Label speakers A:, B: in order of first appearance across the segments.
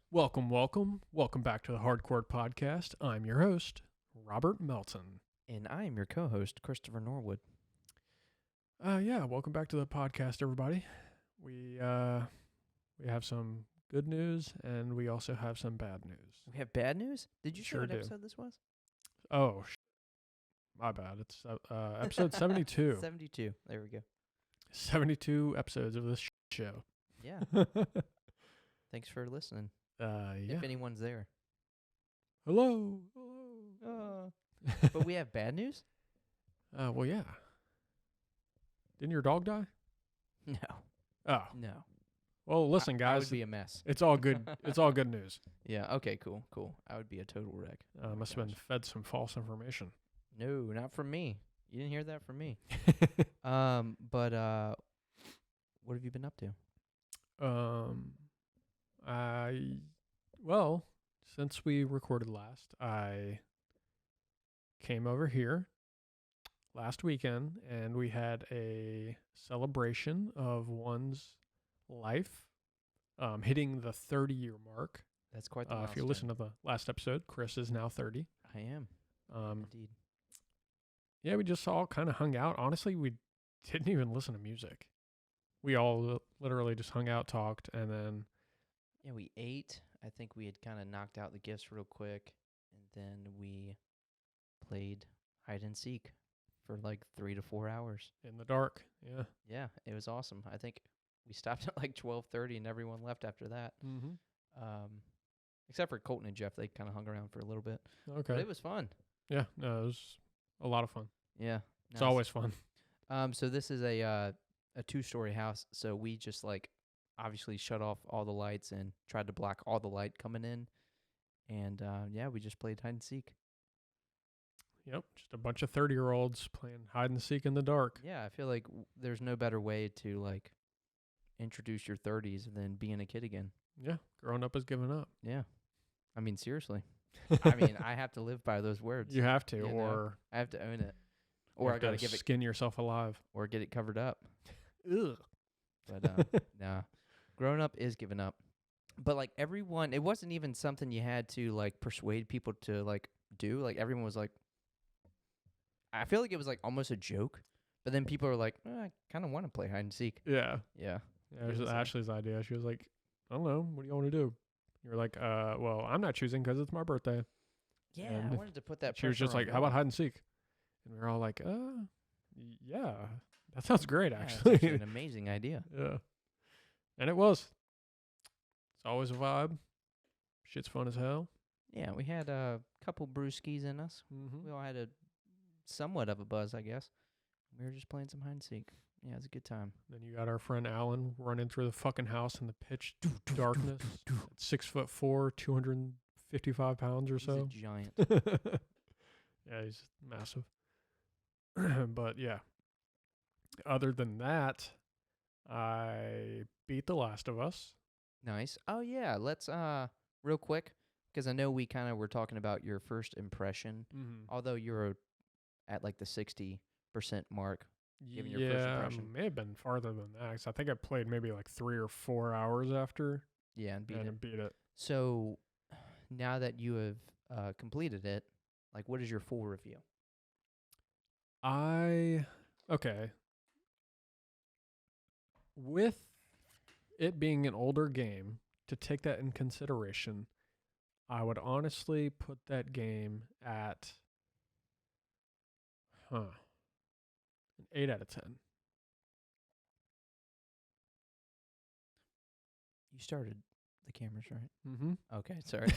A: Welcome back to the Hardcore Podcast. I'm your host, Robert Melton.
B: And I am your co-host, Christopher Norwood.
A: Welcome back to the podcast, everybody. We have some good news, and we also have some bad news.
B: We have bad news? Did you say
A: Sure
B: what
A: do.
B: episode this was?
A: Oh, my bad. It's episode 72.
B: 72. There we go.
A: 72 episodes of this show.
B: Yeah. Thanks for listening.
A: Yeah.
B: If anyone's there.
A: Hello.
B: But we have bad news?
A: Well, yeah. Didn't your dog die?
B: No.
A: Oh.
B: No.
A: Well, listen,
B: I
A: guys.
B: would be a mess.
A: It's all good. It's all good news.
B: Yeah. Okay, cool. I would be a total wreck.
A: Must have been fed some false information.
B: No, not from me. You didn't hear that from me. But what have you been up to?
A: Well, since we recorded last, I came over here last weekend and we had a celebration of one's life, hitting the 30-year mark.
B: That's quite the milestone.
A: If you listen to the last episode, Chris is now 30.
B: I am. Indeed.
A: Yeah, we just all kind of hung out. Honestly, we didn't even listen to music. We all literally just hung out, talked, and then...
B: Yeah, we ate. I think we had kind of knocked out the gifts real quick, and then we played hide and seek for like 3 to 4 hours.
A: In the dark, yeah.
B: Yeah, it was awesome. I think we stopped at like 12:30, and everyone left after that.
A: Mm-hmm.
B: Except for Colton and Jeff. They kind of hung around for a little bit.
A: Okay.
B: But it was fun.
A: Yeah, no, it was a lot of fun.
B: Yeah.
A: It's always fun.
B: So this is a 2-story house, so we just like obviously shut off all the lights and tried to block all the light coming in. And we just played hide and seek.
A: Yep, just a bunch of 30-year-olds playing hide and seek in the dark.
B: Yeah, I feel like there's no better way to like introduce your 30s than being a kid again.
A: Yeah, growing up is giving up.
B: Yeah. I mean, seriously. I mean, I have to live by those words.
A: You have to,
B: you know?
A: or
B: I have to own it. Or I got to give it,
A: skin yourself alive.
B: or get it covered up.
A: Ugh.
B: But nah, growing up is giving up. But like everyone, it wasn't even something you had to like persuade people to like do. Like everyone was like, I feel like it was like almost a joke. But then people were like, I kind of want to play hide and seek.
A: Yeah.
B: Yeah.
A: Yeah, it was Ashley's idea. She was like, I don't know, what do you want to do? You were like, well, I'm not choosing because it's my birthday.
B: Yeah,
A: And
B: I wanted to put that.
A: She was just
B: pressure on
A: like, how about
B: y'all.
A: hide and seek? And we were all like, yeah, that sounds great,
B: Yeah, it's
A: actually.
B: actually an amazing idea.
A: Yeah. And it was. It's always a vibe. Shit's fun as hell.
B: Yeah, we had a couple brewskis in us.
A: Mm-hmm.
B: We all had a somewhat of a buzz, I guess. We were just playing some hide and seek. Yeah, it was a good time.
A: Then you got our friend Alan running through the fucking house in the pitch darkness. 6'4", 255 pounds or
B: He's
A: so.
B: a giant.
A: Yeah, he's massive. But yeah, other than that, I beat The Last of Us.
B: Nice. Oh yeah, let's real quick, because I know we kind of were talking about your first impression.
A: Mm-hmm.
B: Although you're at like the 60% mark. Given your first impression.
A: May have been farther than that. 'Cause I think I played maybe like 3 or 4 hours after.
B: Yeah, and beat
A: and
B: it.
A: beat it.
B: So now that you have completed it, like what is your full review?
A: Okay. With it being an older game, to take that in consideration, I would honestly put that game at an 8 out of 10.
B: You started the cameras, right?
A: Mm-hmm.
B: Okay, sorry.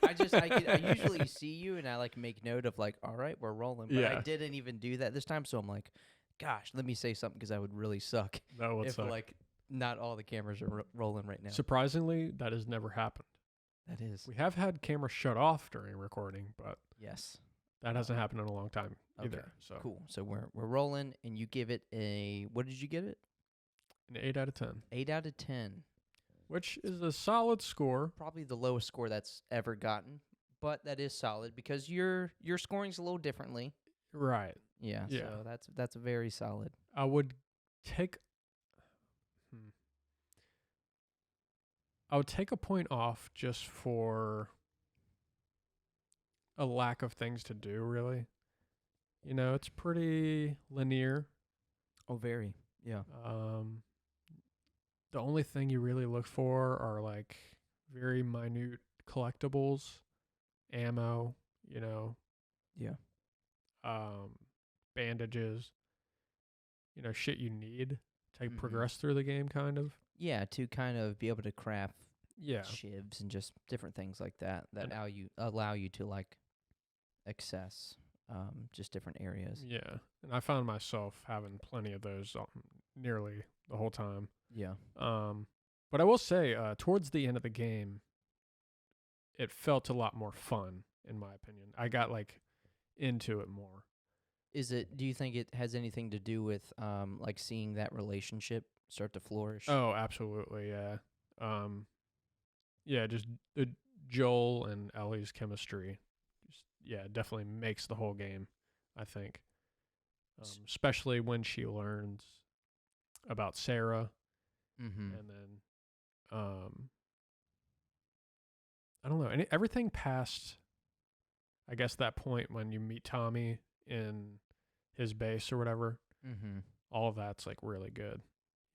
B: I usually see you and I like make note of like, all right, we're rolling. But
A: Yeah.
B: I didn't even do that this time, so I'm like, gosh, let me say something because I would really suck
A: That would
B: if
A: suck.
B: like not all the cameras are rolling right now.
A: Surprisingly, that has never happened.
B: That is.
A: We have had cameras shut off during recording, but
B: Yes.
A: that hasn't happened in a long time either.
B: Okay,
A: So
B: Cool. So we're rolling and you give it a, what did you give it?
A: an 8 out of 10,
B: 8 out of 10.
A: which is a solid score.
B: Probably the lowest score that's ever gotten, but that is solid because your scoring's a little differently.
A: Right.
B: Yeah.
A: Yeah.
B: So that's very solid.
A: I would take I would take a point off just for a lack of things to do, really. You know, it's pretty linear.
B: Oh, very. Yeah.
A: Um, the only thing you really look for are like very minute collectibles, ammo, you know,
B: Yeah.
A: um, bandages, you know, shit you need to
B: Mhm.
A: progress through the game, kind of.
B: Yeah, to kind of be able to craft
A: Yeah.
B: shivs and just different things like that that
A: And-
B: allow you to like access just different areas.
A: Yeah. And I found myself having plenty of those nearly the whole time.
B: Yeah.
A: But I will say, towards the end of the game, it felt a lot more fun, in my opinion. I got like into it more.
B: Do you think it has anything to do with like seeing that relationship start to flourish?
A: Oh, absolutely, yeah. Yeah, just the Joel and Ellie's chemistry, just, yeah, definitely makes the whole game, I think. Especially when she learns about Sarah,
B: Mhm.
A: and then, I don't know, everything past, I guess, that point when you meet Tommy in his base or whatever.
B: Mhm.
A: All of that's like really good.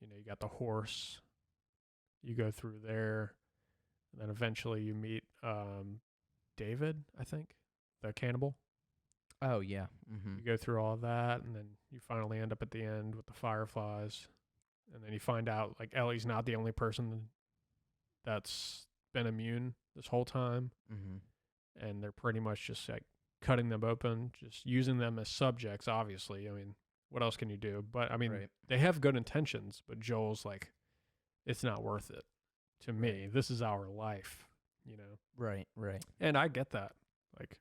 A: You know, you got the horse, you go through there, and then eventually you meet David, I think, the cannibal.
B: Oh yeah.
A: You
B: Mhm.
A: go through all of that, and then you finally end up at the end with the fireflies, and then you find out like Ellie's not the only person that's been immune this whole time,
B: Mhm.
A: and they're pretty much just like cutting them open, just using them as subjects. Obviously, I mean, what else can you do? But I mean,
B: Right.
A: they have good intentions, but Joel's like, it's not worth it to me.
B: Right.
A: This is our life, you know.
B: Right. Right.
A: And I get that. Like,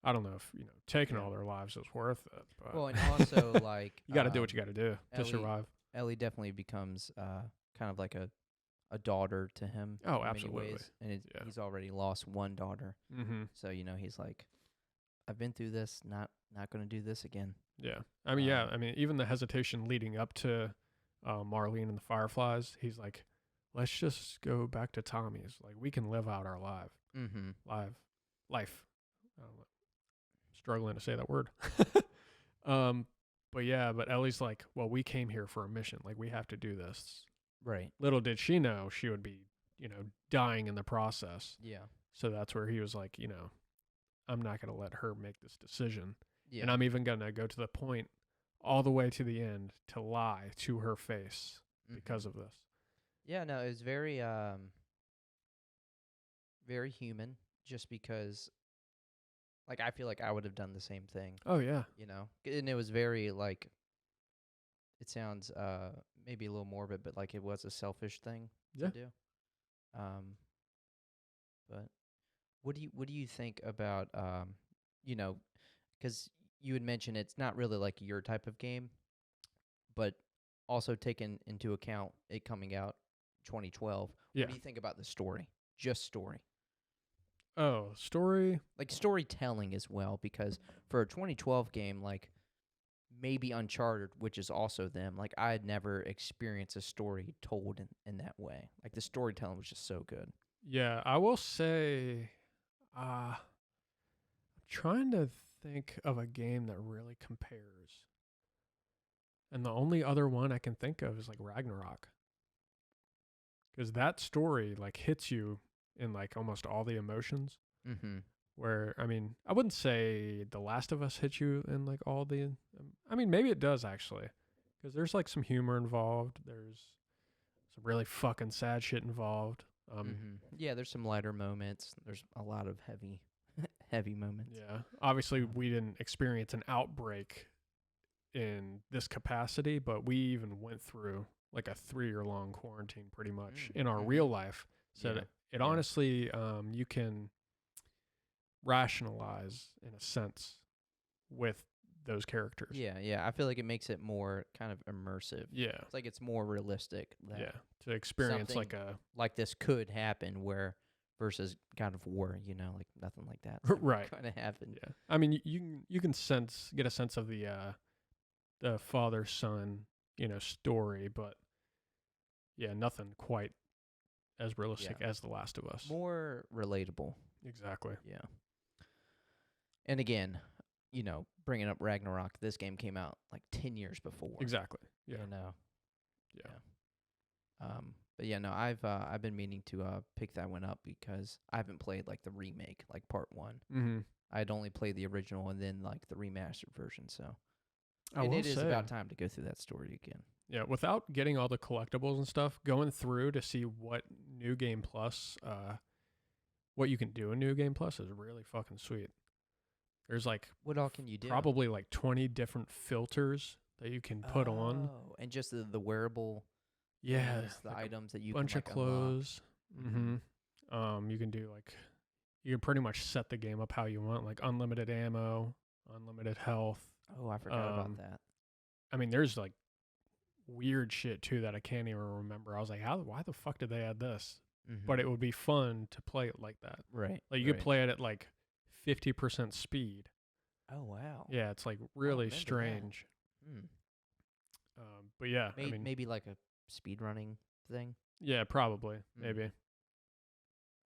A: I don't know if, you know, taking
B: Yeah.
A: all their lives is worth it, but
B: Well, and also like
A: you got to do what you got to do to
B: Ellie
A: survive.
B: Ellie definitely becomes kind of like a daughter to him
A: Oh,
B: in many
A: absolutely.
B: ways, and
A: Yeah.
B: he's already lost one daughter,
A: Mm-hmm.
B: so you know he's like, I've been through this, not going to do this again.
A: Yeah. I mean, yeah.
B: Um,
A: I mean, even the hesitation leading up to Marlene and the Fireflies, he's like, let's just go back to Tommy's. Like, we can live out our
B: mm-hmm.
A: life. I don't know, struggling to say that word. um, but yeah, but Ellie's like, well, we came here for a mission. Like, we have to do this.
B: Right.
A: Little did she know she would be, you know, dying in the process.
B: Yeah.
A: So that's where he was like, you know, I'm not going to let her make this decision.
B: Yeah.
A: And I'm even going to go to the point all the way to the end to lie to her face because of this.
B: Yeah. No, it was very human. Just because, like, I feel like I would have done the same thing.
A: Oh, yeah.
B: You know, and it was very like. It sounds maybe a little morbid, but like it was a selfish thing
A: Yeah.
B: to do. But what do you think about you know, because you had mentioned it's not really like your type of game, but also taken into account it coming out 2012.
A: Yeah.
B: What do you think about the story? Just story.
A: Oh, story.
B: Like storytelling as well, because for a 2012 game, like maybe Uncharted, which is also them, like I had never experienced a story told in that way. Like the storytelling was just so good.
A: Yeah, I will say, I'm trying to think of a game that really compares. And the only other one I can think of is like Ragnarok. Because that story like hits you in like almost all the emotions.
B: Mm-hmm.
A: Where, I mean, I wouldn't say The Last of Us hit you in like all the. I mean, maybe it does actually. Because there's like some humor involved. There's some really fucking sad shit involved.
B: Yeah, there's some lighter moments. There's a lot of heavy moments.
A: Yeah. Obviously, we didn't experience an outbreak in this capacity, but we even went through like a 3-year long quarantine pretty much in our real life. So
B: Yeah.
A: that it
B: Yeah.
A: honestly, you can rationalize in a sense with those characters.
B: Yeah, yeah. I feel like it makes it more kind of immersive.
A: Yeah.
B: It's like it's more realistic that
A: Yeah. To experience
B: something like this could happen where versus God of War, you know, like nothing like that
A: right.
B: kind of happened.
A: Yeah. I mean, you can get a sense of the father son, you know, story, but yeah, nothing quite as realistic as The Last of Us.
B: More relatable.
A: Exactly.
B: Yeah. And again, bringing up Ragnarok, this game came out like 10 years before.
A: Exactly. Yeah.
B: But yeah, no, I've been meaning to pick that one up because I haven't played like the remake, like part 1.
A: Mm-hmm.
B: I'd only played the original and then like the remastered version. So,
A: it
B: is about time to go through that story again.
A: Yeah, without getting all the collectibles and stuff, going through to see what New Game Plus, what you can do in New Game Plus is really fucking sweet. There's like
B: what all can you do?
A: Probably like 20 different filters that you can put on.
B: Oh, and just the wearable.
A: Yeah,
B: the like items that you
A: bunch
B: can
A: of clothes. Mm-hmm. You can do you can pretty much set the game up how you want, like unlimited ammo, unlimited health.
B: Oh, I forgot about that.
A: I mean, there's like weird shit too that I can't even remember. I was like, why the fuck did they add this?
B: Mm-hmm.
A: But it would be fun to play it like that.
B: Right.
A: Like you could play it at like 50% speed.
B: Oh wow.
A: Yeah, it's like really strange. But yeah,
B: maybe like a speed running thing.
A: Yeah, probably, maybe.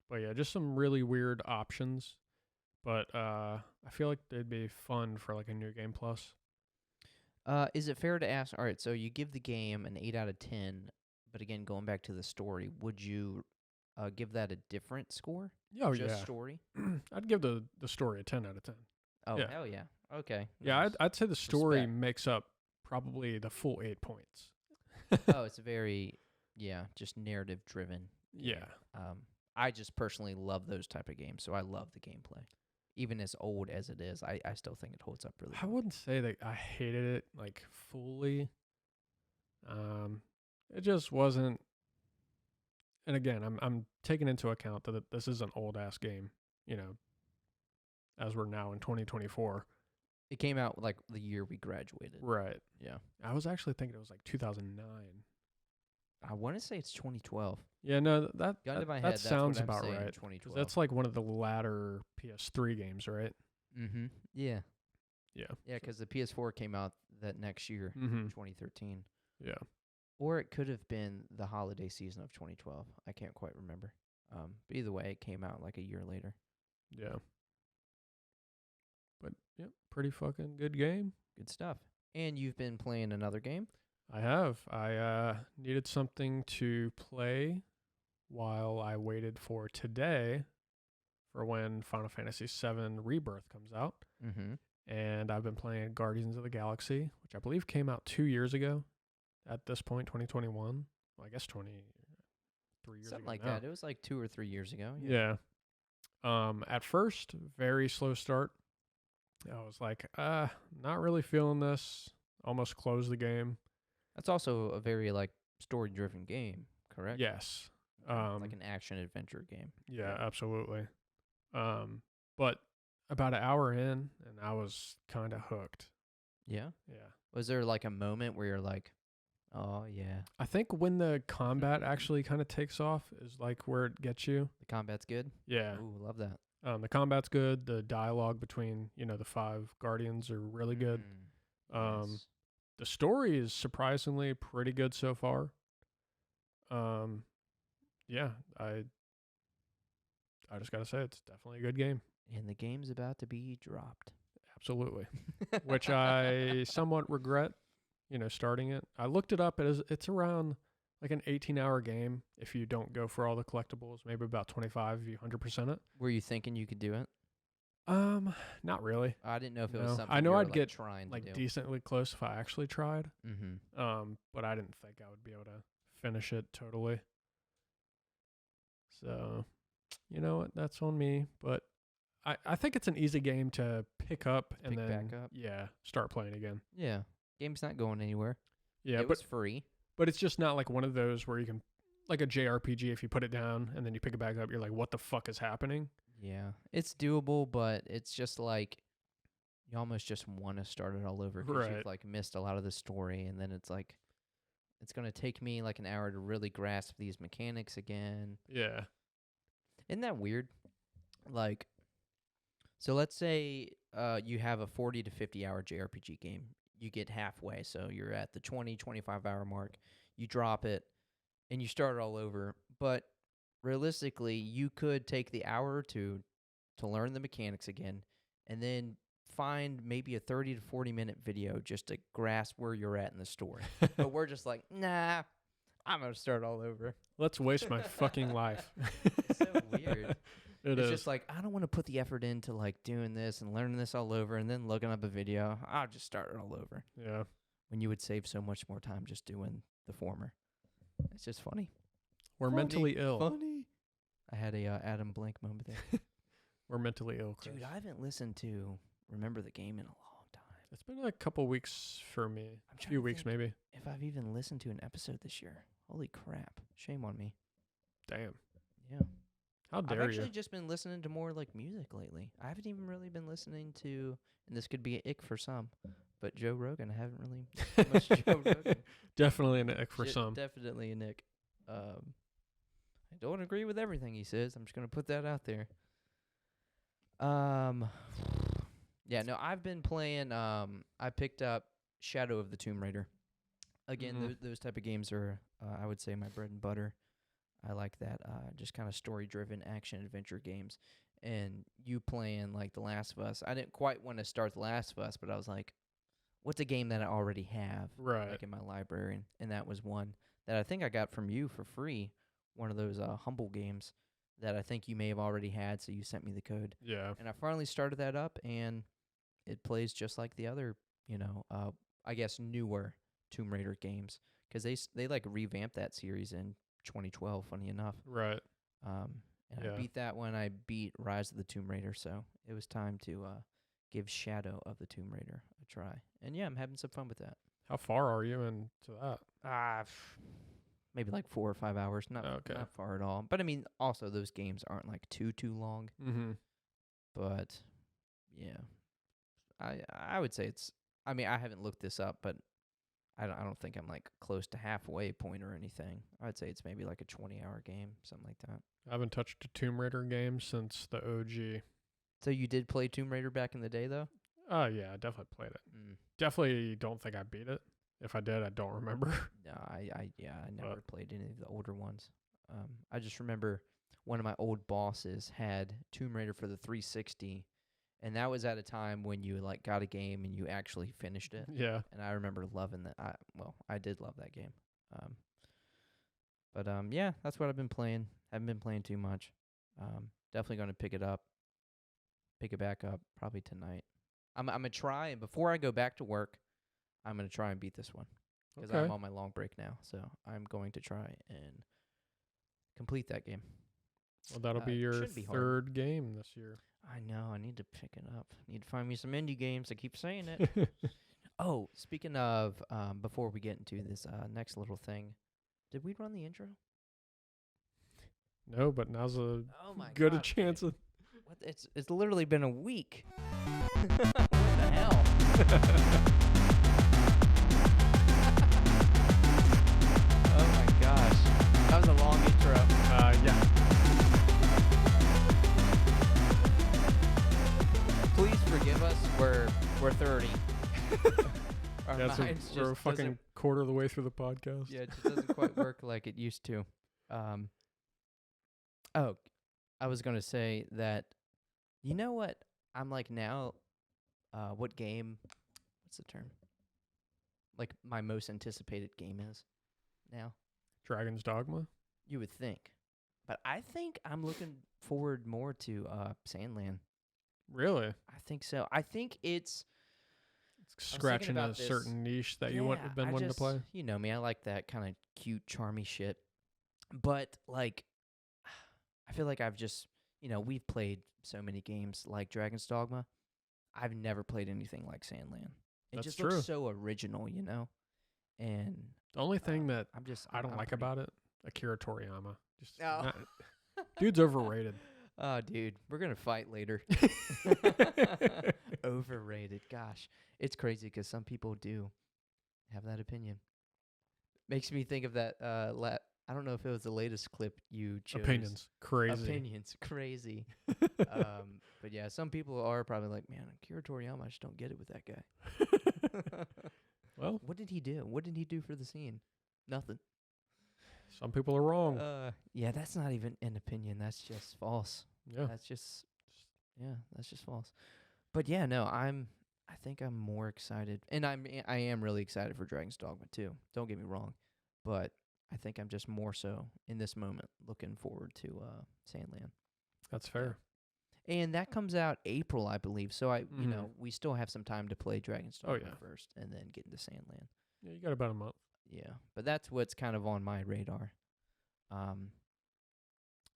A: But yeah, just some really weird options. But I feel like they'd be fun for like a New Game Plus.
B: Is it fair to ask? All right, so you give the game an 8 out of 10, but again, going back to the story, would you give that a different score?
A: Oh,
B: just story?
A: I'd give the story a 10 out of 10.
B: Oh, yeah. Hell yeah. Okay.
A: Yeah, nice. I'd say the story makes up probably the full 8 points.
B: Oh, it's very, just narrative driven.
A: Yeah.
B: I just personally love those type of games, so I love the gameplay. Even as old as it is, I still think it holds up really well.
A: I wouldn't say that I hated it like fully. It just wasn't. And again, I'm taking into account that this is an old ass game, as we're now in 2024.
B: It came out like the year we graduated.
A: Right.
B: Yeah.
A: I was actually thinking it was like 2009.
B: I want to say it's 2012.
A: Yeah, no, that sounds
B: what
A: about right.
B: 2012.
A: That's like one of the latter PS3 games, right?
B: Mm-hmm. Yeah.
A: Yeah.
B: Yeah, because the PS4 came out that next year, 2013.
A: Yeah.
B: Or it could have been the holiday season of 2012. I can't quite remember. But either way, it came out like a year later.
A: Yeah. But, yeah, pretty fucking good game.
B: Good stuff. And you've been playing another game?
A: I have. I needed something to play while I waited for today for when Final Fantasy VII Rebirth comes out.
B: Mm-hmm.
A: And I've been playing Guardians of the Galaxy, which I believe came out 2 years ago at this point, 2021. Well, I guess 23 years
B: Something
A: ago.
B: Something like
A: now.
B: that. It was like 2 or 3 years ago.
A: Yeah. At first, very slow start. I was like, not really feeling this. Almost closed the game.
B: That's also a very like story-driven game, correct?
A: Yes.
B: Like an action-adventure game.
A: Yeah, absolutely. But about an hour in, and I was kind of hooked.
B: Yeah?
A: Yeah.
B: Was there like a moment where you're like, oh, yeah.
A: I think when the combat actually kind of takes off is like where it gets you.
B: The combat's good?
A: Yeah.
B: Ooh, love that.
A: The combat's good. The dialogue between, the 5 guardians are really good.
B: Nice.
A: The story is surprisingly pretty good so far. Yeah, I just gotta say it's definitely a good game.
B: And the game's about to be dropped.
A: Absolutely. Which I somewhat regret, starting it. I looked it up. It's around like an 18-hour game if you don't go for all the collectibles. Maybe about 25 if you 100% it.
B: Were you thinking you could do it?
A: Not really.
B: I didn't know if it was something
A: I know I'd
B: like
A: get
B: trying to
A: like
B: do.
A: decently close if I actually tried.
B: Mm-hmm.
A: But I didn't think I would be able to finish it totally. So, you know what? That's on me. But I think it's an easy game to pick up and then
B: back up.
A: Yeah, start playing again.
B: Yeah. Game's not going anywhere.
A: Yeah,
B: it was free.
A: But it's just not like one of those where you can, like a JRPG, if you put it down and then you pick it back up, you're like, what the fuck is happening?
B: Yeah. It's doable, but it's just like you almost just want to start it all over because you've like missed a lot of the story, and then it's like it's going to take me like an hour to really grasp these mechanics again.
A: Yeah.
B: Isn't that weird? Like, so let's say you have a 40 to 50 hour JRPG game. You get halfway, so you're at the 20, 25 hour mark. You drop it, and you start all over. But realistically, you could take the hour or two to learn the mechanics again, and then find maybe a 30 to 40-minute video just to grasp where you're at in the story. But we're just like, nah, I'm going to start all over.
A: Let's waste my fucking life.
B: It's so weird.
A: It's
B: just like, I don't want to put the effort into like doing this and learning this all over and then looking up a video. I'll just start it all over.
A: Yeah.
B: When you would save so much more time just doing the former. It's just funny.
A: We're mentally ill.
B: Funny. I had a Adam Blank moment there.
A: We're mentally ill, Chris.
B: Dude, I haven't listened to Remember the Game in a long time.
A: It's been a couple weeks for me. A few weeks, maybe.
B: If I've even listened to an episode this year. Holy crap. Shame on me.
A: Damn.
B: Yeah.
A: How dare you?
B: I've actually just been listening to more like music lately. I haven't even really been listening to, and this could be an ick for some, but Joe Rogan. I haven't really listened much Joe Rogan.
A: Definitely an ick for some.
B: Definitely an ick. I don't agree with everything he says. I'm just going to put that out there. Yeah, no, I've been playing, I picked up Shadow of the Tomb Raider. Again, those type of games are, I would say, my bread and butter. I like that, just kind of story-driven action-adventure games. And you playing, like, The Last of Us. I didn't quite want to start The Last of Us, but I was like, what's a game that I already have like in my library? And that was one that I think I got from you for free, one of those Humble games that I think you may have already had, so you sent me the code.
A: Yeah.
B: And I finally started that up, and it plays just like the other, I guess newer Tomb Raider games, because they like revamped that series in 2012, funny enough.
A: Right.
B: And I beat that one. I beat Rise of the Tomb Raider, so it was time to give Shadow of the Tomb Raider a try. And yeah, I'm having some fun with that.
A: How far are you into that?
B: Maybe like 4 or 5 hours. Not far at all. But I mean, also those games aren't like too long.
A: Mm-hmm.
B: But yeah, I would say it's. I mean, I haven't looked this up, but I don't think I'm like close to halfway point or anything. I'd say it's maybe like a 20-hour game, something like that.
A: I haven't touched a Tomb Raider game since the OG.
B: So you did play Tomb Raider back in the day, though?
A: Oh, yeah, I definitely played it. Definitely don't think I beat it. If I did, I don't remember.
B: No, I never played any of the older ones. I just remember one of my old bosses had Tomb Raider for the 360, and that was at a time when you like got a game and you actually finished it.
A: Yeah.
B: And I remember loving that. I did love that game. But yeah, that's what I've been playing. Haven't been playing too much. Definitely going to pick it back up probably tonight. I'm going to try, and before I go back to work, I'm going to try and beat this one. Because I'm on my long break now, so I'm going to try and complete that game.
A: Well, that'll be your third game this year.
B: I know. I need to pick it up. Need to find me some indie games. I keep saying it. Oh, speaking of, before we get into this next little thing, did we run the intro?
A: No, but now's a good a chance of.
B: What? It's literally been a week. What the hell? Oh my gosh, that was a long intro.
A: Yeah.
B: Please forgive us. We're 30.
A: We're a fucking quarter of the way through the podcast.
B: Yeah, it just doesn't quite work like it used to. Oh, I was going to say that, you know what? I'm like now, what game, what's the term? Like my most anticipated game is now.
A: Dragon's Dogma?
B: You would think. But I think I'm looking forward more to Sandland.
A: Really?
B: I think so. I think it's
A: scratching a certain niche that you have been wanting to play.
B: You know me, I like that kind of cute, charmy shit. But like, I feel like I've just, we've played so many games like Dragon's Dogma. I've never played anything like Sandland. It just looks so original, And
A: the only thing that I don't like about it, Akira Toriyama. Dude's overrated.
B: Oh, dude, we're going to fight later. Overrated. Gosh, it's crazy because some people do have that opinion. Makes me think of that, I don't know if it was the latest clip you chose.
A: Opinions.
B: Crazy. But yeah, some people are probably like, man, Akira Toriyama, I just don't get it with that guy.
A: Well.
B: What did he do? What did he do for the scene? Nothing.
A: Some people are wrong.
B: Yeah, that's not even an opinion. That's just false.
A: Yeah.
B: That's just false. But yeah, no, I think I'm more excited, and I am really excited for Dragon's Dogma too. Don't get me wrong, but I think I'm just more so in this moment looking forward to Sandland.
A: That's fair.
B: And that comes out April, I believe. So
A: Mhm.
B: we still have some time to play Dragon's
A: Oh,
B: Dogma
A: yeah.
B: first, and then get into Sandland.
A: Yeah, you got about a month.
B: Yeah, but that's what's kind of on my radar. Um,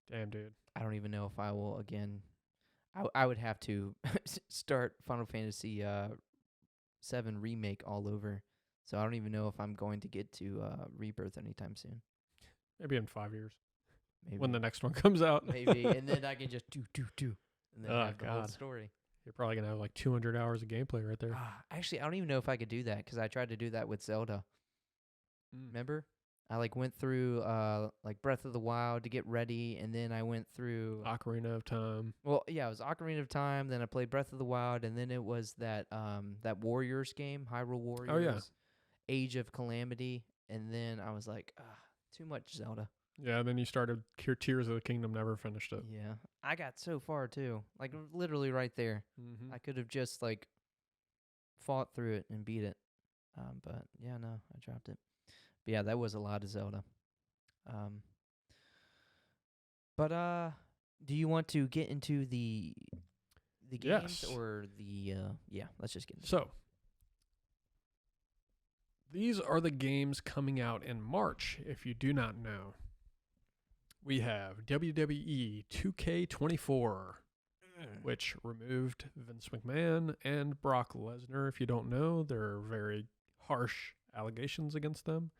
A: Damn, dude.
B: I don't even know if I will again. I would have to start Final Fantasy 7 remake all over. So I don't even know if I'm going to get to Rebirth anytime soon.
A: Maybe in 5 years
B: Maybe
A: when the next one comes out.
B: maybe, and then I can just do, and then
A: Oh,
B: have the whole
A: God.
B: story.
A: You're probably gonna have like 200 hours of gameplay right there.
B: Actually, I don't even know if I could do that because I tried to do that with Zelda. Remember? I went through like Breath of the Wild to get ready, and then I went through
A: Ocarina of Time.
B: well, yeah, it was Ocarina of Time, then I played Breath of the Wild, and then it was that Warriors game, Hyrule Warriors.
A: Oh, yeah.
B: Age of Calamity, and then I was like, too much Zelda.
A: Yeah, then you started Tears of the Kingdom, never finished it.
B: Yeah. I got so far too. Like literally right there.
A: Mm-hmm.
B: I could have just fought through it and beat it. But yeah, no, I dropped it. But yeah, that was a lot of Zelda. But do you want to get into the games
A: Yes.
B: or the yeah, let's just get into
A: So, these are the games coming out in March, if you do not know. We have WWE 2K24, which removed Vince McMahon and Brock Lesnar. If you don't know, there are very harsh allegations against them.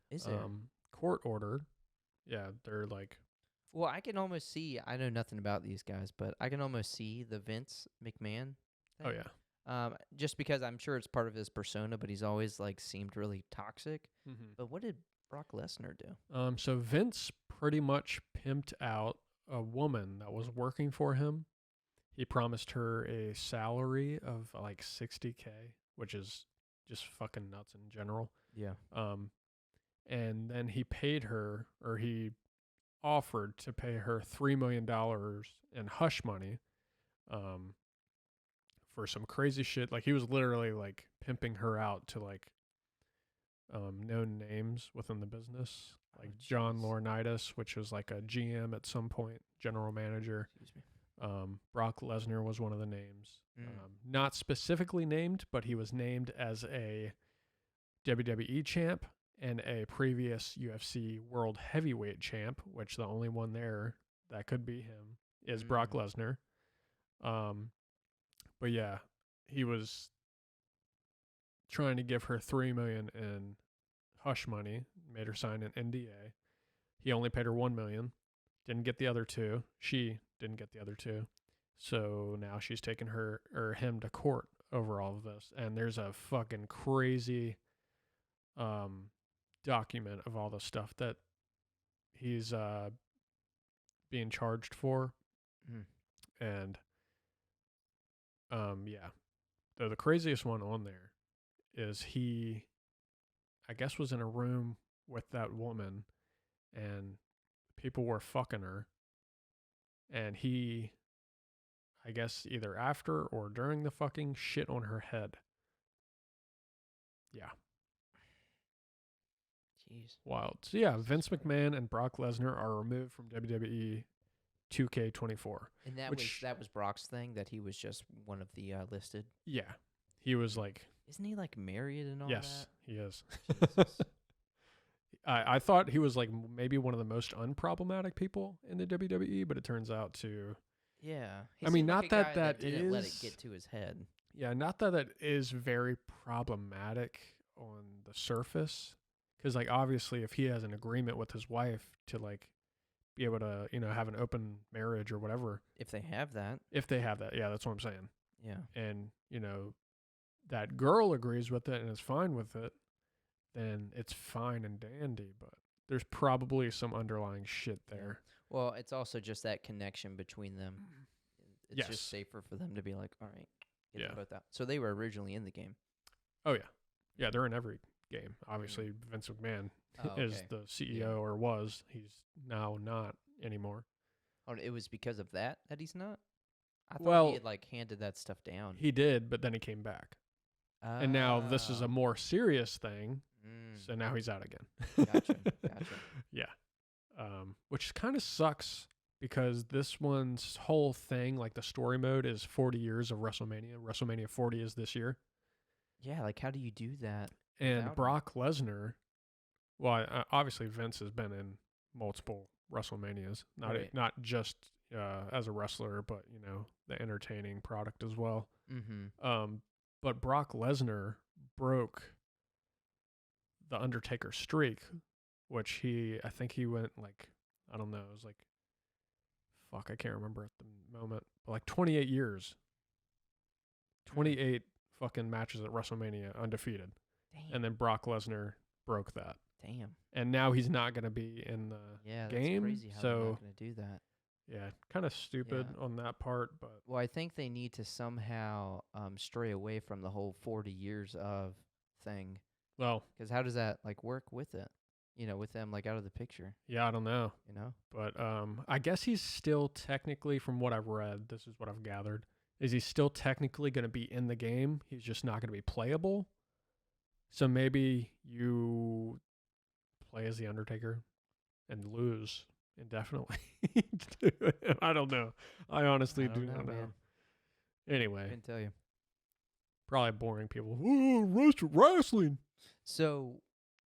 B: Is there?
A: Court order. Yeah, they're like,
B: Well, I can almost see. I know nothing about these guys, but I can almost see the Vince McMahon
A: oh
B: thing.
A: yeah.
B: Just because I'm sure it's part of his persona, but he's always seemed really toxic.
A: Mm-hmm.
B: But what did Brock Lesnar do?
A: So Vince pretty much pimped out a woman that was working for him. He promised her a salary of like 60K, which is just fucking nuts in general.
B: Yeah.
A: And then he paid her, or he offered to pay her $3 million in hush money, for some crazy shit. Like he was literally pimping her out to known names within the business, like John Laurinaitis, which was like a GM at some point, general manager.
B: Excuse me.
A: Brock Lesnar was one of the names. Not specifically named, but he was named as a WWE champ and a previous UFC World Heavyweight champ, which the only one there that could be him is Brock Lesnar. But yeah, he was trying to give her $3 million in hush money, made her sign an NDA. He only paid her $1 million, didn't get the other two. She didn't get the other two. So now she's taking him to court over all of this. And there's a fucking crazy document of all the stuff that he's being charged for. And yeah. The craziest one on there is he, I guess, was in a room with that woman and people were fucking her. And he, I guess, either after or during the fucking, shit on her head. Yeah.
B: Jeez.
A: Wild. So yeah, Vince McMahon and Brock Lesnar are removed from WWE 2K24.
B: And that was Brock's thing, that he was just one of the listed.
A: Yeah. He was
B: isn't he married and all
A: yes,
B: that?
A: he is.
B: Jesus.
A: I thought he was maybe one of the most unproblematic people in the WWE, but it turns out to.
B: Yeah.
A: I mean, not that
B: didn't let it
A: is-
B: get to his head.
A: Yeah, not that is very problematic on the surface, because obviously if he has an agreement with his wife to be able to have an open marriage or whatever,
B: If they have that.
A: Yeah, that's what I'm saying.
B: Yeah.
A: And that girl agrees with it and is fine with it, then it's fine and dandy. But there's probably some underlying shit there.
B: Well, it's also just that connection between them. It's
A: Yes.
B: just safer for them to be like, all right, get
A: Yeah.
B: them both out. So they were originally in the game.
A: Oh yeah, yeah, they're in every game. Obviously, Vince McMahon
B: Oh,
A: is
B: okay.
A: the CEO
B: Yeah.
A: or was. He's now not anymore.
B: Oh, it was because of that he's not? I thought
A: Well,
B: he had, like, handed that stuff down.
A: he did, but then he came back. And now this is a
B: Oh.
A: more serious thing,
B: Mm,
A: so now he's out again.
B: gotcha. Gotcha.
A: Yeah. Which kind of sucks because this one's whole thing, like the story mode, is 40 years of WrestleMania. WrestleMania 40 is this year.
B: Yeah, like, how do you do that?
A: And
B: without him?
A: Brock Lesnar, well, obviously Vince has been in multiple WrestleManias,
B: Right.
A: not just as a wrestler, but the entertaining product as well.
B: Mm-hmm.
A: But Brock Lesnar broke the Undertaker streak, which I think he went like, I don't know, it was like, fuck, I can't remember at the moment, but like 28 years, 28 fucking matches at WrestleMania undefeated.
B: Damn.
A: And then Brock Lesnar broke that.
B: Damn.
A: And now he's not going to be in the
B: Yeah,
A: game.
B: that's crazy how they're
A: So,
B: not going to do that.
A: yeah, kind of stupid
B: Yeah.
A: on that part, but
B: Well, I think they need to somehow stray away from the whole 40 years of thing.
A: well,
B: Because how does that, like, work with it? With them, like, out of the picture,
A: yeah, I don't know. But I guess he's still technically, from what I've read, this is what I've gathered, is he's still technically going to be in the game. He's just not going to be playable. So maybe you play as the Undertaker and lose indefinitely. I don't know. I honestly do not know.
B: man.
A: Anyway,
B: Couldn't tell you.
A: probably boring people. Oh, wrestling.
B: So,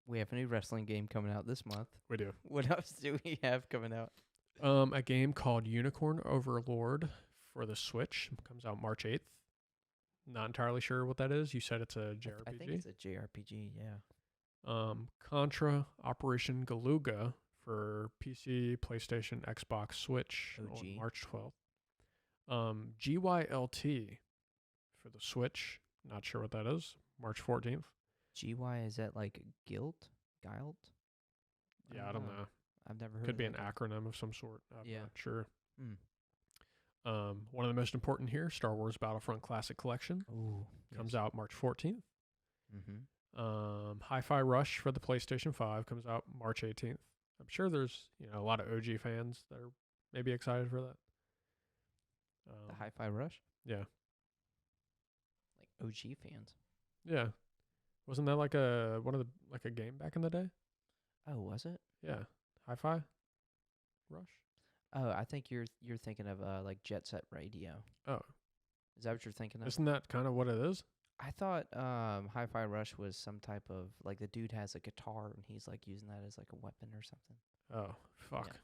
B: we have a new wrestling game coming out this month.
A: We do.
B: What else do we have coming out?
A: A game called Unicorn Overlord for the Switch comes out March 8th. Not entirely sure what that is. You said it's a JRPG.
B: I think it's a JRPG, yeah.
A: Contra Operation Galuga for PC, PlayStation, Xbox, Switch
B: OG.
A: on March 12th. GYLT for the Switch. Not sure what that is. March 14th.
B: GY, is that like guilt? Guilt?
A: Yeah, I don't know.
B: I've never heard
A: Could
B: of
A: be an
B: that.
A: acronym of some sort. I'm
B: Yeah.
A: not sure.
B: Mm.
A: One of the most important here, Star Wars Battlefront Classic Collection.
B: Ooh.
A: Comes out March 14th.
B: Mm-hmm.
A: Hi-Fi Rush for the PlayStation 5 comes out March 18th. I'm sure there's a lot of OG fans that are maybe excited for that.
B: The Hi-Fi Rush?
A: Yeah.
B: Like OG fans.
A: Yeah. Wasn't that like a game back in the day?
B: Oh, was it?
A: Yeah. Hi-Fi Rush?
B: Oh, I think you're thinking of like Jet Set Radio.
A: Oh.
B: Is that what you're thinking of?
A: Isn't that kind of what it is?
B: I thought Hi-Fi Rush was some type of, like, the dude has a guitar and he's like using that as like a weapon or something.
A: Oh, fuck.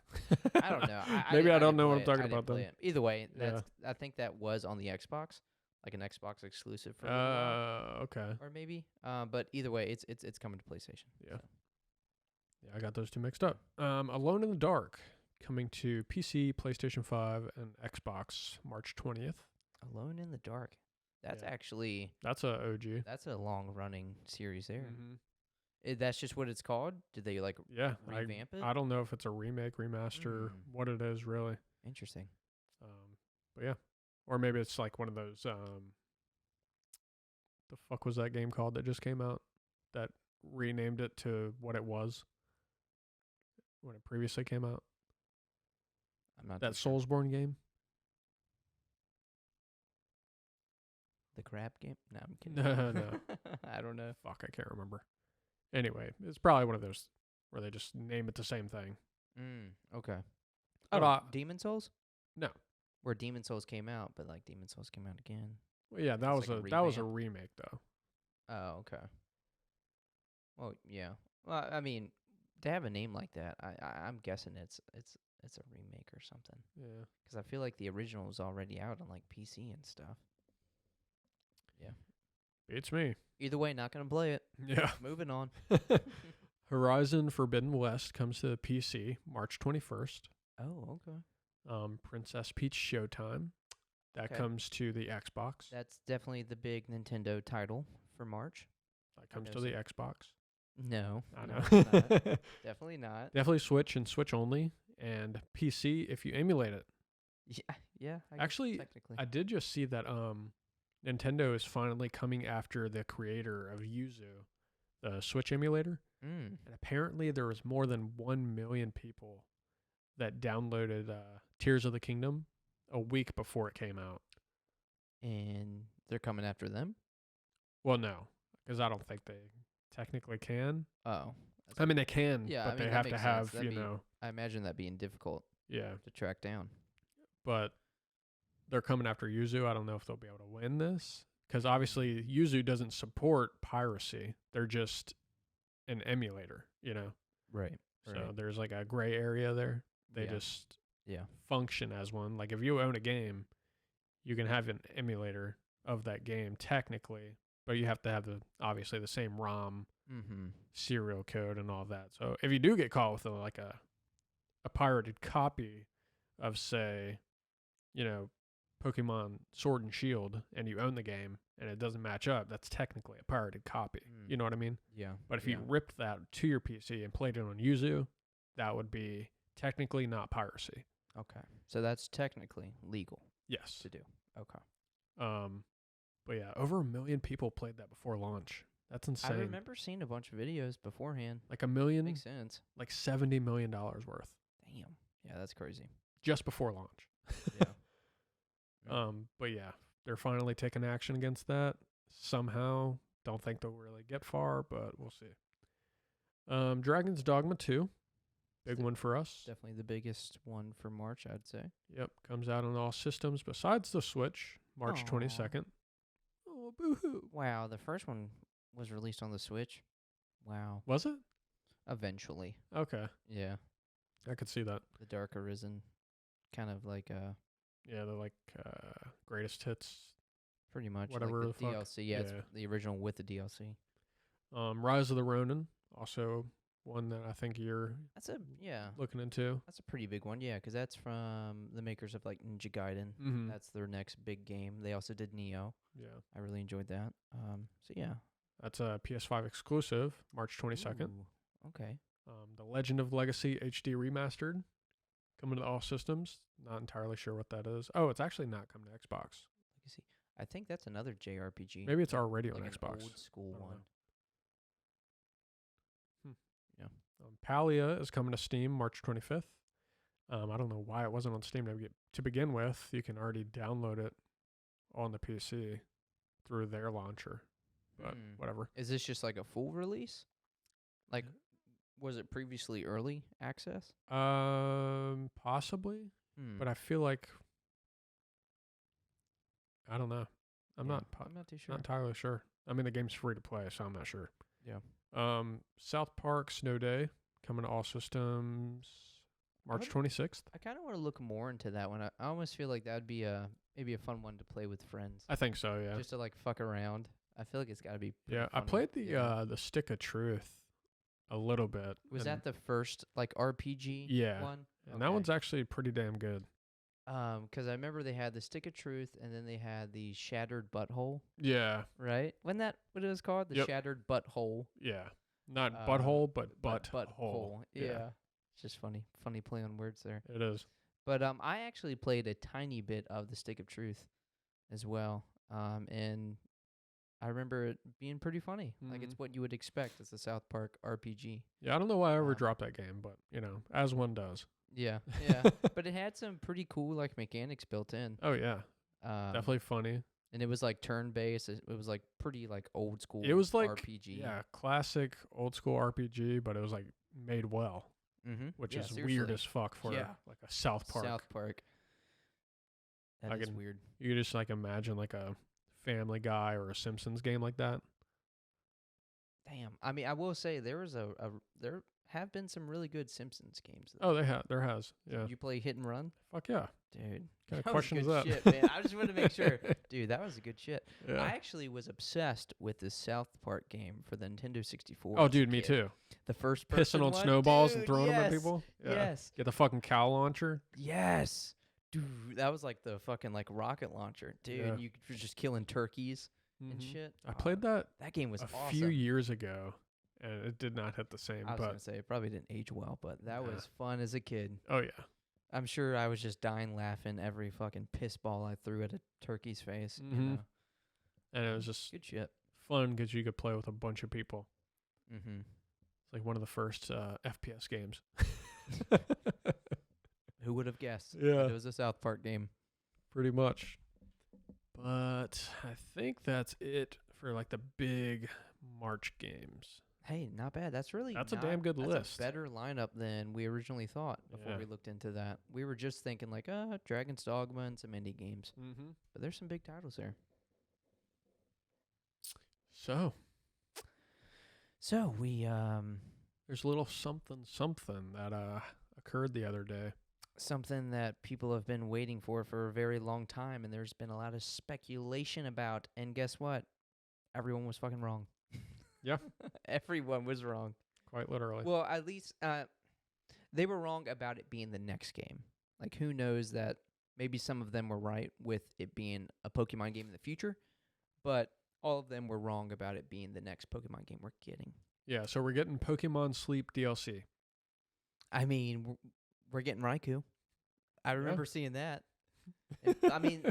B: I don't know.
A: Maybe I don't
B: didn't
A: know what
B: play
A: I'm talking
B: I didn't
A: about
B: play
A: then.
B: it. Either way,
A: Yeah.
B: I think that was on the Xbox, like an Xbox exclusive for a little while,
A: Okay.
B: or maybe. But either way, it's coming to PlayStation.
A: Yeah.
B: so.
A: Yeah, I got those two mixed up. Alone in the Dark coming to PC, PlayStation 5, and Xbox March 20th.
B: Alone in the Dark. That's
A: Yeah.
B: actually
A: That's a OG.
B: that's a long running series there.
A: Mm-hmm.
B: That's just what it's called. Did they like
A: Yeah.
B: revamp it?
A: I don't know if it's a remake, remaster, what it is really.
B: Interesting.
A: But yeah. Or maybe it's like one of those the fuck was that game called that just came out that renamed it to what it was when it previously came out?
B: I'm not
A: That
B: too sure.
A: Soulsborne game?
B: The crab game? No, I'm kidding.
A: No.
B: I don't know.
A: Fuck, I can't remember. Anyway, it's probably one of those where they just name it the same thing.
B: Okay.
A: But,
B: Oh, Demon Souls?
A: No.
B: Where Demon Souls came out, but like Demon Souls came out again.
A: Well, yeah, that was
B: It's like a
A: that was a remake though.
B: Oh, okay. Well, yeah. Well, I mean, to have a name like that, I'm guessing it's a remake or something.
A: Yeah.
B: Because I feel like the original was already out on like PC and stuff. Yeah.
A: Beats me.
B: Either way, not gonna play it.
A: Yeah.
B: Moving on.
A: Horizon Forbidden West comes to the PC March 21st.
B: Oh, okay.
A: Princess Peach Showtime. That
B: Okay.
A: comes to the Xbox.
B: That's definitely the big Nintendo title for March.
A: That comes
B: know
A: to the Xbox.
B: No,
A: I
B: no,
A: know.
B: it's not. Definitely not.
A: Definitely Switch and Switch only, and PC if you emulate it.
B: Yeah. I guess
A: Actually,
B: technically.
A: I did just see that Nintendo is finally coming after the creator of Yuzu the Switch emulator.
B: Mm.
A: And apparently there was more than 1 million people that downloaded Tears of the Kingdom a week before it came out.
B: And they're coming after them?
A: Well, no, because I don't think they technically can.
B: Oh.
A: I mean, they can,
B: Yeah,
A: but
B: I mean,
A: they
B: that
A: have to
B: makes
A: have,
B: sense. That'd
A: you
B: be-
A: know,
B: I imagine that being difficult
A: yeah.
B: to track down.
A: But they're coming after Yuzu. I don't know if they'll be able to win this because obviously Yuzu doesn't support piracy. They're just an emulator, you know.
B: Right.
A: So there's like a gray area there. They
B: Yeah.
A: just
B: Yeah.
A: function as one. Like if you own a game, you can have an emulator of that game technically, but you have to have obviously the same ROM,
B: Mm-hmm.
A: serial code, and all that. So if you do get caught with a pirated copy of, say, you know, Pokemon Sword and Shield, and you own the game and it doesn't match up, that's technically a pirated copy.
B: Mm.
A: You know what I mean?
B: Yeah.
A: But if you ripped that to your PC and played it on Yuzu, that would be technically not piracy.
B: Okay. So that's technically legal
A: Yes.
B: to do. Okay.
A: But yeah, over 1 million people played that before launch. That's insane.
B: I remember seeing a bunch of videos beforehand.
A: Like 1 million,
B: Makes sense.
A: like $70 million worth
B: Damn. Yeah, that's crazy.
A: just before launch.
B: Yeah.
A: But yeah, they're finally taking action against that somehow. Don't think they'll really get far, but we'll see. Dragon's Dogma 2, big one for us.
B: Definitely the biggest one for March, I'd say.
A: Yep, comes out on all systems besides the Switch, March
B: Aw.
A: 22nd. Oh, boo-hoo.
B: Wow, the first one was released on the Switch. Wow.
A: Was it?
B: Eventually.
A: Okay,
B: Yeah.
A: I could see that.
B: The Dark Arisen. Kind of like
A: Yeah, they're like greatest hits.
B: pretty much
A: Whatever
B: like the
A: the fuck.
B: DLC. Yeah, it's
A: Yeah.
B: the original with the DLC.
A: Rise of the Ronin, also one that I think you're
B: That's a
A: looking into.
B: That's a pretty big one. Yeah, 'cause that's from the makers of like Ninja Gaiden.
A: Mm-hmm.
B: That's their next big game. They also did Neo.
A: Yeah,
B: I really enjoyed that. So yeah.
A: that's a PS5 exclusive, March 22nd.
B: Ooh, okay.
A: The Legend of Legacy HD Remastered, coming to all systems. Not entirely sure what that is. Oh, it's actually not coming to Xbox.
B: Legacy. I think that's another JRPG.
A: Maybe it's already on
B: like
A: Xbox.
B: an old school
A: I don't
B: one.
A: Palia is coming to Steam March 25th. I don't know why it wasn't on Steam to begin with. You can already download it on the PC through their launcher, but whatever.
B: Is this just like a full release? Like, was it previously early access?
A: Possibly, but I feel like I don't know. I'm not
B: too sure.
A: not entirely sure. I mean, the game's free to play, so I'm not sure.
B: Yeah.
A: South Park Snow Day coming to all systems March 26th.
B: I kind of want to look more into that one. I almost feel like that would be maybe a fun one to play with friends.
A: I think so, yeah.
B: Just to like fuck around. I feel like it's got to be pretty
A: Yeah, I
B: funny.
A: played
B: Yeah.
A: the Stick of Truth a little bit.
B: Was
A: and,
B: that the first like RPG
A: Yeah.
B: one?
A: and that one's actually pretty damn good.
B: 'Cause I remember they had the Stick of Truth and then they had the Shattered Butthole,
A: Yeah,
B: right? Wasn't that what it was called? The
A: Yep.
B: Shattered Butthole.
A: yeah. Not butthole, but
B: Butthole.
A: hole.
B: Yeah. It's just funny play on words there.
A: It is.
B: But I actually played a tiny bit of the Stick of Truth as well. And I remember it being pretty funny. Like it's what you would expect as a South Park RPG.
A: Yeah, I don't know why I ever
B: Um,
A: dropped that game, but, as one does.
B: Yeah, yeah. But it had some pretty cool like mechanics built in.
A: Oh, yeah.
B: Um,
A: Definitely funny.
B: And it was like turn based. It was like pretty like old school.
A: It was like,
B: RPG.
A: yeah, classic old school RPG, but it was like made well,
B: Mm-hmm.
A: which
B: Yeah,
A: is weird
B: seriously.
A: as fuck for
B: Yeah.
A: like a South Park.
B: South Park. That
A: I
B: is
A: can-
B: weird.
A: You could just like imagine like a Family Guy or a Simpsons game like that.
B: Damn. I mean, I will say there have been some really good Simpsons games.
A: Oh, there has. Yeah.
B: You play Hit and Run,
A: Fuck yeah.
B: dude.
A: Kind of
B: That was
A: question is
B: good
A: that?
B: shit, man. I just wanted to make sure, dude. That was a good shit.
A: Yeah.
B: I actually was obsessed with the South Park game for the Nintendo 64.
A: Oh,
B: as a
A: dude, me
B: kid.
A: too.
B: The first
A: Pissing
B: person
A: on
B: one?
A: snowballs and
B: Dude,
A: throwing them at
B: yes,
A: people. Yeah.
B: Yes.
A: Get the fucking cow launcher.
B: Yes. Dude, that was like the fucking like rocket launcher, dude.
A: Yeah.
B: You were just killing turkeys and
A: Mhm.
B: shit.
A: I played that
B: That game was
A: a
B: awesome.
A: few years ago, and it did not hit the same.
B: I was
A: But
B: gonna say it probably didn't age well, but that
A: Nah.
B: was fun as a kid.
A: oh yeah,
B: I'm sure I was just dying laughing every fucking piss ball I threw at a turkey's face. You
A: Mhm.
B: know?
A: and it was just
B: Good shit.
A: fun because you could play with a bunch of people.
B: Mm-hmm.
A: It's like one of the first FPS games.
B: Who would have guessed?
A: Yeah.
B: That it was a South Park game.
A: Pretty much. But I think that's it for like the big March games.
B: Hey, not bad. That's
A: a damn good list.
B: A better lineup than we originally thought before
A: Yeah.
B: we looked into that. We were just thinking like, Dragon's Dogma and some indie games.
A: Mm-hmm.
B: But there's some big titles there. So we
A: there's a little something that occurred the other day.
B: something that people have been waiting for a very long time, and there's been a lot of speculation about. And guess what? Everyone was fucking wrong.
A: Yeah.
B: Everyone was wrong.
A: Quite literally.
B: Well, at least they were wrong about it being the next game. Like, who knows that maybe some of them were right with it being a Pokemon game in the future, but all of them were wrong about it being the next Pokemon game we're getting.
A: Yeah, so we're getting Pokemon Sleep DLC.
B: I mean, we're getting Raikou. I remember seeing that. I mean,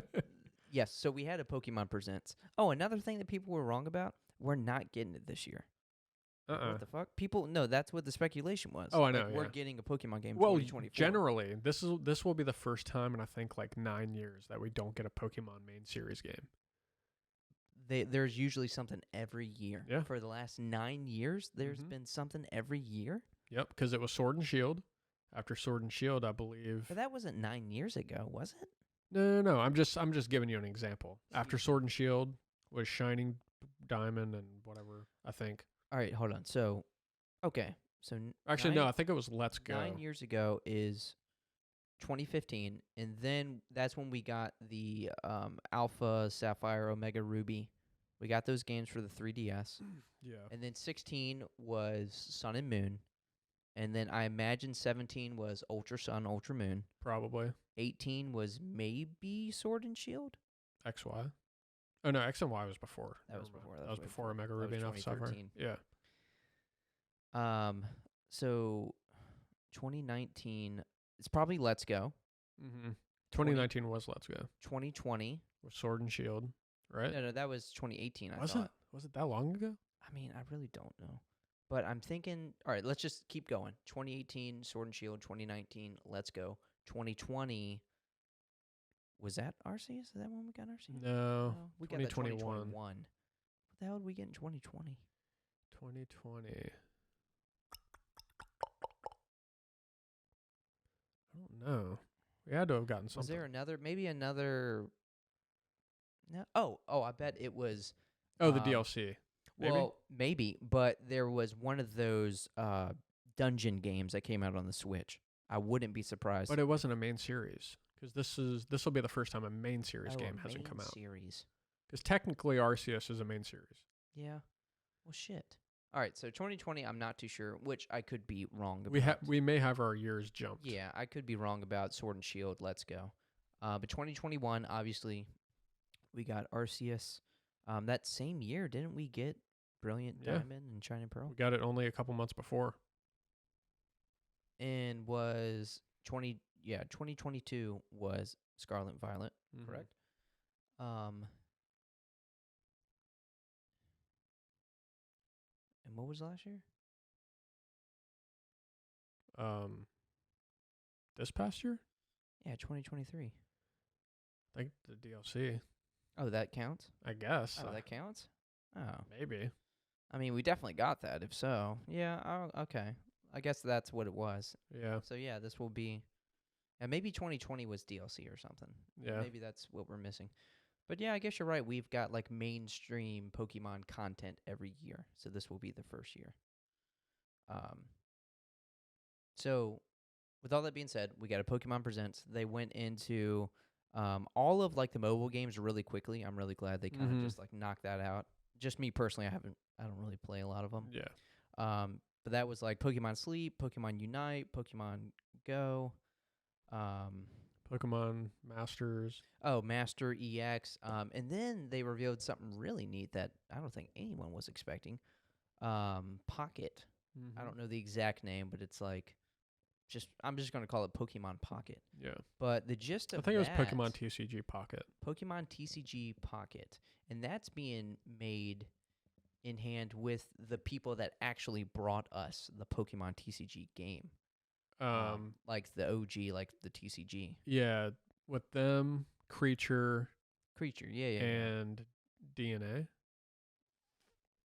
B: yes, so we had a Pokemon Presents. Oh, another thing that people were wrong about, we're not getting it this year. What the fuck? People, no, that's what the speculation was.
A: Oh, I know,
B: We're
A: yeah.
B: getting a Pokemon game in
A: Well,
B: 2024.
A: generally, this will be the first time in I think like 9 years that we don't get a Pokemon main series game.
B: There's usually something every year.
A: Yeah.
B: For the last 9 years, there's
A: Mhm.
B: been something every year.
A: Yep, because it was Sword and Shield. After Sword and Shield, I believe.
B: But that wasn't 9 years ago, was it?
A: No. I'm just giving you an example. After Sword and Shield was Shining Diamond and whatever, I think.
B: All right, hold on. So, okay. So
A: Actually, no, I think it was Let's Go.
B: 9 years ago is 2015, and then that's when we got the Alpha, Sapphire, Omega, Ruby. We got those games for the 3DS.
A: Yeah.
B: And then 16 was Sun and Moon. And then I imagine 17 was Ultra Sun, Ultra Moon.
A: Probably.
B: 18 was maybe Sword and Shield.
A: XY. Oh, no, X and Y was before.
B: That was
A: Never mind.
B: before.
A: That was
B: way
A: before Omega
B: That was
A: Ruby and Alpha Sapphire.
B: 2013.
A: Yeah.
B: So 2019, it's probably Let's Go.
A: Mm-hmm. 2019 was Let's Go.
B: 2020.
A: With Sword and Shield, right?
B: No, that was 2018, I
A: Was
B: thought.
A: it? Was it that long ago?
B: I mean, I really don't know. But I'm thinking, all right, let's just keep going. 2018, Sword and Shield. 2019, Let's Go. 2020, was that Arceus? Is that when we got Arceus?
A: No.
B: We got that
A: 2021.
B: 2021. What the hell did we get in 2020?
A: 2020. I don't know. We had to have gotten something.
B: Was there maybe another? No. Oh, I bet it was.
A: the DLC. Maybe?
B: Well, maybe, but there was one of those dungeon games that came out on the Switch. I wouldn't be surprised.
A: But it wasn't a main series. Because this will be the first time a main series game hasn't come out.
B: Series.
A: Because technically Arceus is a main series.
B: Yeah. Well, shit. All right, so 2020, I'm not too sure, which I could be wrong about.
A: We may have our years jumped.
B: Yeah, I could be wrong about Sword and Shield. Let's go. But 2021, obviously, we got Arceus. That same year, didn't we get Brilliant Diamond and Shining Pearl?
A: We got it only a couple months before.
B: And was 2022 was Scarlet and Violet, correct? And what was last year?
A: This past year?
B: Yeah, 2023.
A: I think the DLC.
B: Oh, that counts?
A: I guess.
B: Oh, that counts? Oh.
A: Maybe.
B: I mean, we definitely got that, if so. Yeah, okay. I guess that's what it was.
A: Yeah.
B: So, yeah, this will be... And maybe 2020 was DLC or something.
A: Yeah.
B: Maybe that's what we're missing. But, yeah, I guess you're right. We've got, like, mainstream Pokemon content every year. So this will be the first year. So, with all that being said, we got a Pokemon Presents. They went into all of, like, the mobile games really quickly. I'm really glad they kind of just, like, knocked that out. Just me personally, I don't really play a lot of them.
A: Yeah.
B: But that was like Pokemon Sleep, Pokemon Unite, Pokemon Go,
A: Pokemon Masters.
B: Oh, Master EX. And then they revealed something really neat that I don't think anyone was expecting. Pocket. I don't know the exact name, but it's like I'm just going to call it Pokemon Pocket.
A: Yeah.
B: But the gist of
A: I think it was Pokemon TCG Pocket.
B: Pokemon TCG Pocket. And that's being made in hand with the people that actually brought us the Pokemon TCG game. Like the OG, like the TCG.
A: Yeah, with them, Creature,
B: Yeah.
A: and DNA.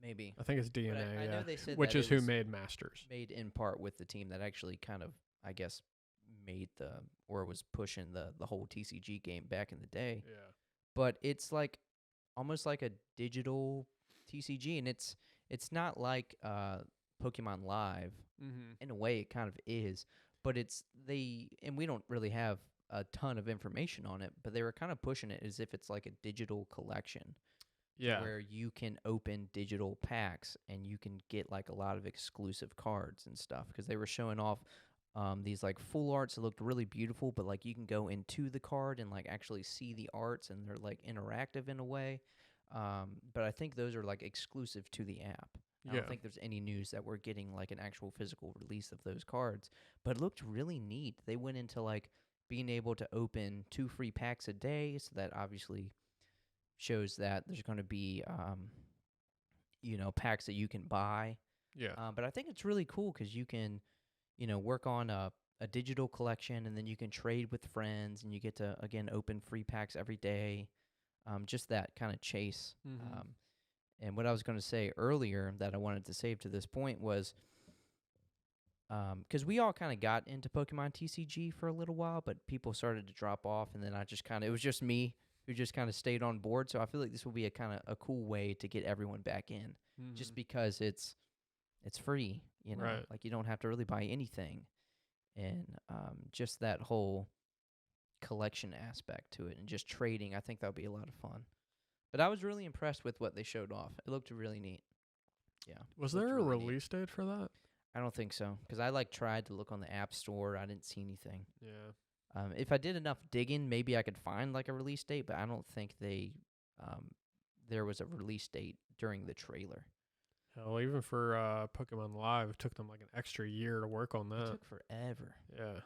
B: Maybe.
A: I think it's
B: But
A: DNA,
B: I
A: yeah.
B: know they said
A: Which
B: that
A: is
B: it
A: who
B: was
A: made Masters.
B: made in part with the team that actually kind of, I guess, made or was pushing the whole TCG game back in the day.
A: Yeah.
B: But it's like almost like a digital TCG, and it's not like Pokemon Live.
A: Mm-hmm.
B: In a way, it kind of is, but and we don't really have a ton of information on it, but they were kind of pushing it as if it's like a digital collection.
A: Yeah.
B: Where you can open digital packs and you can get like a lot of exclusive cards and stuff, because they were showing off these like full arts that looked really beautiful, but like you can go into the card and like actually see the arts, and they're like interactive in a way. But I think those are like exclusive to the app. I don't think there's any news that we're getting like an actual physical release of those cards, but it looked really neat. They went into like being able to open 2 free packs a day, so that obviously shows that there's going to be, packs that you can buy.
A: Yeah.
B: But I think it's really cool because you can, work on a digital collection, and then you can trade with friends, and you get to, again, open free packs every day. Just that kind of chase.
A: Mm-hmm.
B: And what I was going to say earlier that I wanted to save to this point was, because we all kind of got into Pokemon TCG for a little while, but people started to drop off, and then it was just me who just kind of stayed on board. So I feel like this will be a kind of a cool way to get everyone back in, just because it's free,
A: Right.
B: like you don't have to really buy anything, and just that whole collection aspect to it, and just trading. I think that would be a lot of fun. But I was really impressed with what they showed off. It looked really neat. Yeah.
A: Was there a release date for that?
B: I don't think so, because I tried to look on the App Store. I didn't see anything.
A: Yeah.
B: If I did enough digging, maybe I could find like a release date, but I don't think there was a release date during the trailer.
A: Hell, even for Pokemon Live, it took them like an extra year to work on that.
B: It took forever.
A: Yeah.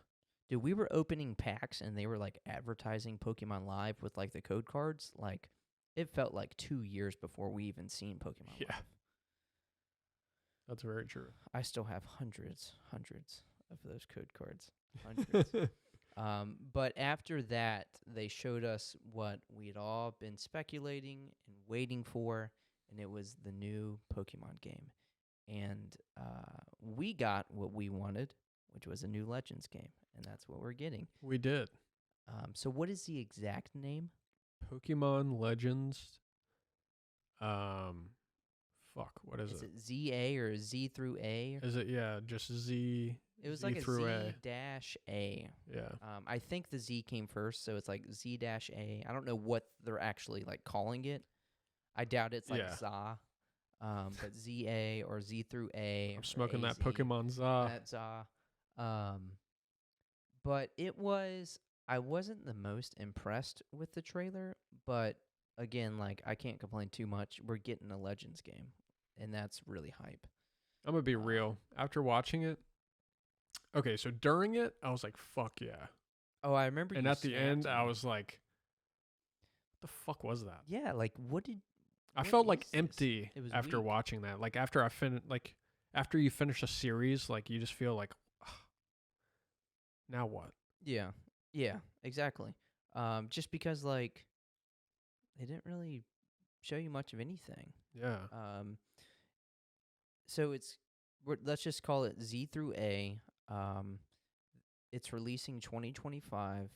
B: Dude, we were opening packs and they were like advertising Pokemon Live with like the code cards. Like, it felt like 2 years before we even seen Pokemon Live.
A: That's very true.
B: I still have hundreds of those code cards. Hundreds. But after that, they showed us what we'd all been speculating and waiting for, and it was the new Pokemon game. And we got what we wanted, which was a new Legends game, and that's what we're getting.
A: We did.
B: So what is the exact name?
A: Pokemon Legends. What is it?
B: Is it ZA or Z through A?
A: Is it, just Z?
B: It was
A: Z
B: like a
A: through A.
B: Z-A.
A: Yeah.
B: I think the Z came first, so it's like Z-A. I don't know what they're actually like calling it. I doubt it's like ZA. But ZA or Z through A.
A: I'm smoking that
B: AZ,
A: Pokemon ZA.
B: That ZA. But I wasn't the most impressed with the trailer, but again, like, I can't complain too much. We're getting a Legends game, and that's really hype.
A: I'm going to be real. After watching it, okay, so during it, I was like, fuck yeah.
B: Oh, I remember.
A: And at the end, I was like, what the fuck was that?
B: Yeah, like, what
A: felt like
B: is
A: empty after watching that. Like, after you finish a series, like, you just feel like, now what?
B: Yeah, exactly. Just because, like, they didn't really show you much of anything.
A: Yeah.
B: So let's just call it Z through A. It's releasing 2025,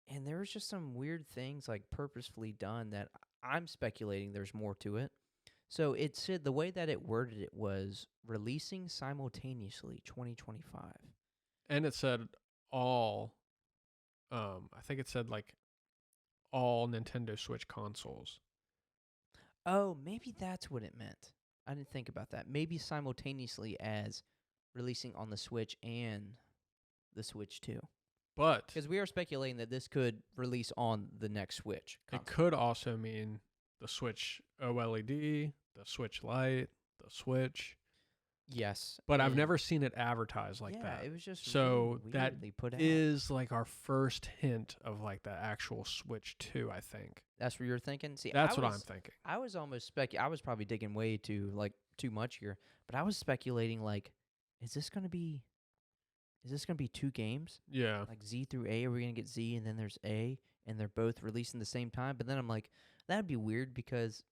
B: and there was just some weird things like purposefully done that I'm speculating there's more to it. So it said, the way that it worded it was releasing simultaneously 2025.
A: And it said all, I think it said like all Nintendo Switch consoles.
B: Oh, maybe that's what it meant. I didn't think about that. Maybe simultaneously as releasing on the Switch and the Switch 2.
A: But
B: because we are speculating that this could release on the next Switch console.
A: It could also mean the Switch OLED, the Switch Lite, the Switch.
B: Yes.
A: but I've
B: and
A: never seen it advertised like
B: yeah,
A: that.
B: it was just
A: So
B: really
A: that
B: weirdly put out.
A: is like our first hint of like the actual Switch 2, I think.
B: That's what you're thinking. See,
A: That's what I'm thinking.
B: I was almost I was probably digging way too too much here, but I was speculating like, is this gonna be two games?
A: Yeah.
B: Like Z through A, are we gonna get Z and then there's A, and they're both releasing the same time? But then I'm like, that'd be weird because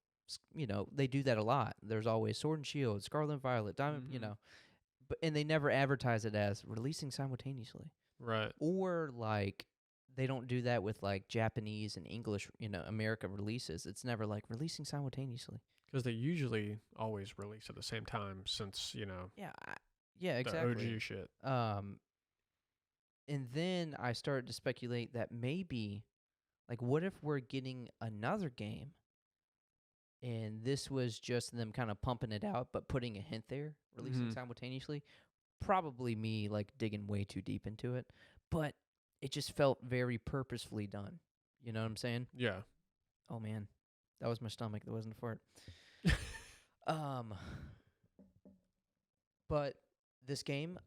B: they do that a lot. There's always Sword and Shield, Scarlet and Violet, Diamond,
A: Mhm.
B: but and they never advertise it as releasing simultaneously.
A: Right.
B: Or like they don't do that with like Japanese and English, America releases. It's never like releasing simultaneously.
A: Because they usually always release at the same time since,
B: Yeah, yeah,
A: the
B: exactly.
A: OG shit.
B: And then I started to speculate that maybe, like, what if we're getting another game, and this was just them kind of pumping it out, but putting a hint there, releasing
A: Mhm.
B: simultaneously. Probably me like digging way too deep into it, but it just felt very purposefully done. You know what I'm saying?
A: Yeah.
B: Oh man, that was my stomach. That wasn't a fart. Um, but this game,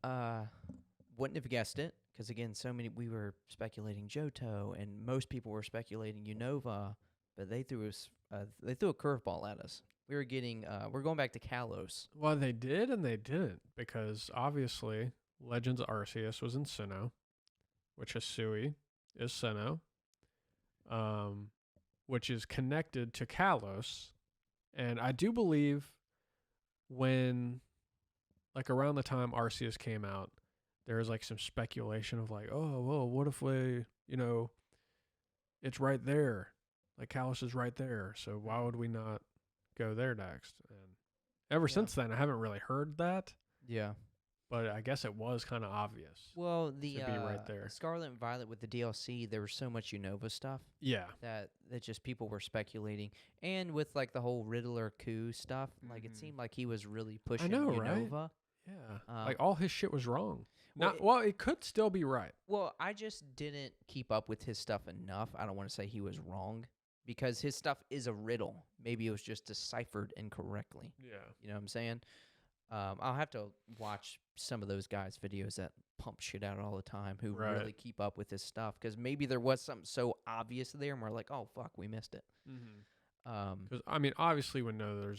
B: wouldn't have guessed it because again, we were speculating Johto, and most people were speculating Unova, but they threw a curveball at us. We're going back to Kalos.
A: Well, they did and they didn't because obviously Legends Arceus was in Sinnoh, which Hisui is Sinnoh, which is connected to Kalos. And I do believe when, like, around the time Arceus came out, there was like some speculation of like, oh, well, what if it's right there, like Kalos is right there, so why would we not go there next? And ever
B: Yeah.
A: since then, I haven't really heard that,
B: Yeah.
A: but I guess it was kind of obvious
B: Well,
A: to be right there.
B: Scarlet and Violet with the DLC, there was so much Unova stuff
A: Yeah.
B: that just people were speculating, and with like the whole Riddler coup stuff, like it
A: Mhm.
B: seemed like he was really
A: I
B: pushing
A: know, right?
B: Unova.
A: Yeah. Like all his shit was wrong.
B: Well,
A: Well, it could still be right.
B: Well, I just didn't keep up with his stuff enough. I don't want to say he was wrong because his stuff is a riddle. Maybe it was just deciphered incorrectly.
A: Yeah.
B: You know what I'm saying? I'll have to watch some of those guys' videos that pump shit out all the time who
A: Right.
B: really keep up with his stuff because maybe there was something so obvious there and we're like, oh, fuck, we missed it.
A: Because I mean, obviously, we know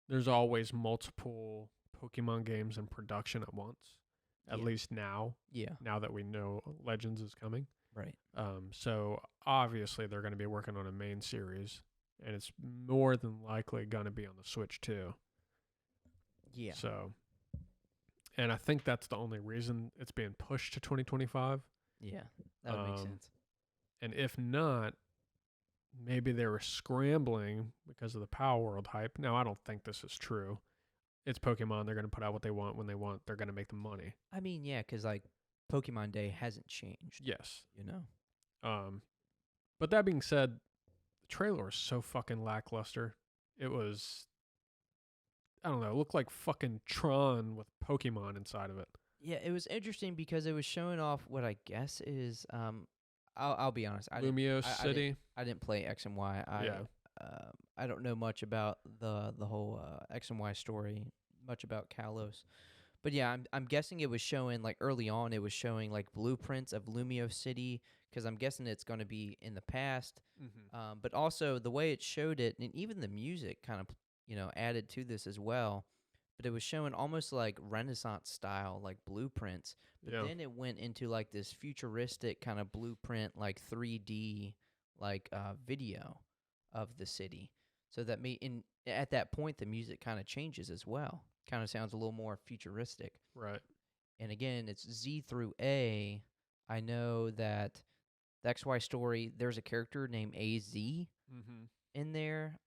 A: there's always multiple Pokemon games in production at once. At
B: Yeah.
A: least now.
B: Yeah.
A: Now that we know Legends is coming.
B: Right.
A: So obviously they're going to be working on a main series, and it's more than likely going to be on the Switch too.
B: Yeah.
A: So, and I think that's the only reason it's being pushed to 2025.
B: Yeah. That would make sense.
A: And if not, maybe they were scrambling because of the Power World hype. Now, I don't think this is true. It's Pokemon. They're going to put out what they want when they want. They're going to make the money.
B: I mean, yeah, because like Pokemon Day hasn't changed.
A: Yes.
B: You know?
A: But that being said, the trailer was so fucking lackluster. It was, I don't know, it looked like fucking Tron with Pokemon inside of it.
B: Yeah, it was interesting because it was showing off what I guess is I'll be honest.
A: Lumio City.
B: I didn't play X and Y. I don't know much about the whole X and Y story, much about Kalos. But yeah, I'm guessing it was showing like early on. It was showing like blueprints of Lumio City because I'm guessing it's going to be in the past.
A: Mm-hmm.
B: But also the way it showed it, and even the music kind of added to this as well. But it was showing almost like Renaissance style, like blueprints. But then it went into like this futuristic kind of blueprint, like 3D, like video of the city. So that at that point the music kind of changes as well. Kind of sounds a little more futuristic.
A: Right.
B: And again, it's Z through A. I know that the XY story, there's a character named AZ in there.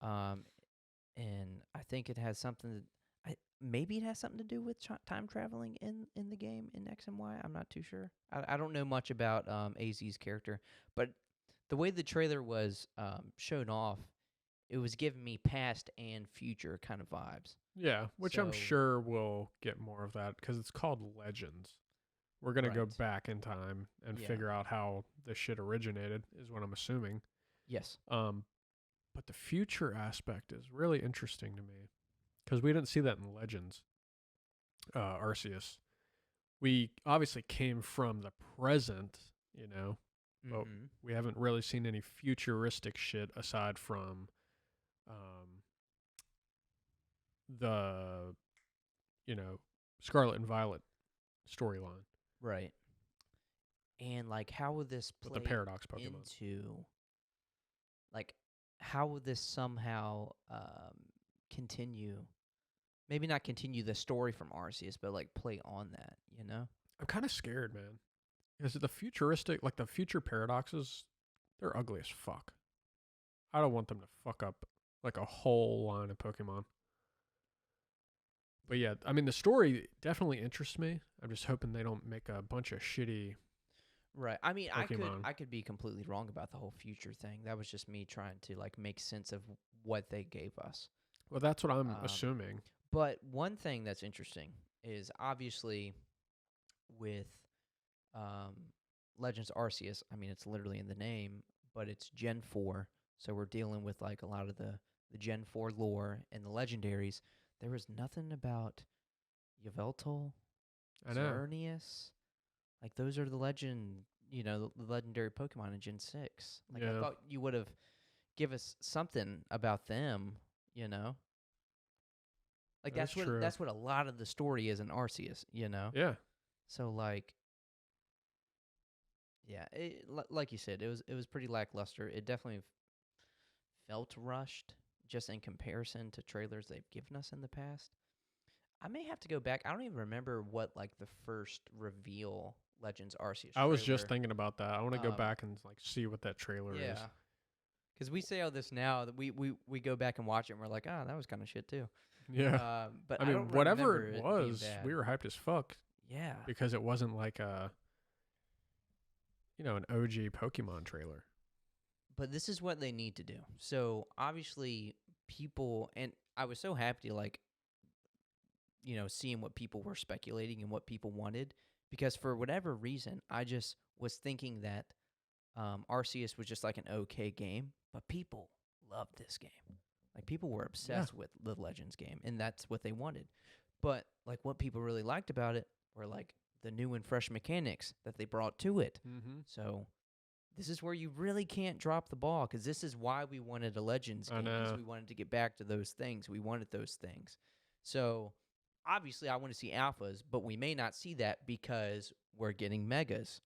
B: And I think it has something maybe it has something to do with time traveling in the game in X and Y. I'm not too sure. I don't know much about AZ's character, but the way the trailer was shown off, it was giving me past and future kind of vibes.
A: Yeah, which I'm sure we'll get more of that because it's called Legends. We're going to go back in time and figure out how this shit originated, is what I'm assuming.
B: Yes.
A: But the future aspect is really interesting to me because we didn't see that in Legends. Arceus. We obviously came from the present, you know, but
B: Mm-hmm.
A: we haven't really seen any futuristic shit aside from um, the, you know, Scarlet and Violet storyline
B: Right. And like, how would this
A: with the
B: play
A: Paradox Pokemon.
B: into like how would this somehow continue? Maybe not continue the story from Arceus, but like play on that. You know?
A: I'm kind of scared, man. Because the futuristic, like the future paradoxes, they're ugly as fuck. I don't want them to fuck up like a whole line of Pokemon. But yeah, I mean, the story definitely interests me. I'm just hoping they don't make a bunch of shitty
B: Right. I mean,
A: Pokemon.
B: I could be completely wrong about the whole future thing. That was just me trying to like make sense of what they gave us.
A: Well, that's what I'm
B: Um,
A: assuming.
B: but one thing that's interesting is obviously with um, Legends Arceus. I mean, it's literally in the name, but it's Gen 4. So we're dealing with like a lot of the Gen 4 lore and the legendaries. There was nothing about Yveltal,
A: I know.
B: Xerneas. Like those are the the legendary Pokemon in Gen 6. Like I
A: Yeah.
B: thought you would have give us something about them, you know? Like
A: That's true.
B: that's what a lot of the story is in Arceus, you know?
A: Yeah.
B: So like yeah, like you said, it was pretty lackluster. It definitely felt rushed just in comparison to trailers they've given us in the past. I may have to go back. I don't even remember what like the first reveal Legends Arceus
A: I was just
B: trailer.
A: thinking about that. I want to go
B: Um,
A: back and like see what that trailer is.
B: Yeah. Because we say all this now, that we go back and watch it, and we're like, that was kind of shit too.
A: Yeah.
B: But
A: I
B: I
A: mean,
B: don't
A: whatever
B: remember
A: it
B: it being
A: was,
B: bad.
A: we were hyped as fuck
B: Yeah.
A: because it wasn't like a, an OG Pokemon trailer.
B: But this is what they need to do. So obviously, people, and I was so happy to like, seeing what people were speculating and what people wanted, because for whatever reason, I just was thinking that Arceus was just like an okay game, but people loved this game. Like people were obsessed with the Legends game, and that's what they wanted. But like what people really liked about it were like the new and fresh mechanics that they brought to it.
A: Mm-hmm.
B: So this is where you really can't drop the ball, because this is why we wanted a Legends
A: I
B: game, because
A: know.
B: we wanted to get back to those things. We wanted those things. So obviously I want to see alphas, but we may not see that because we're getting megas.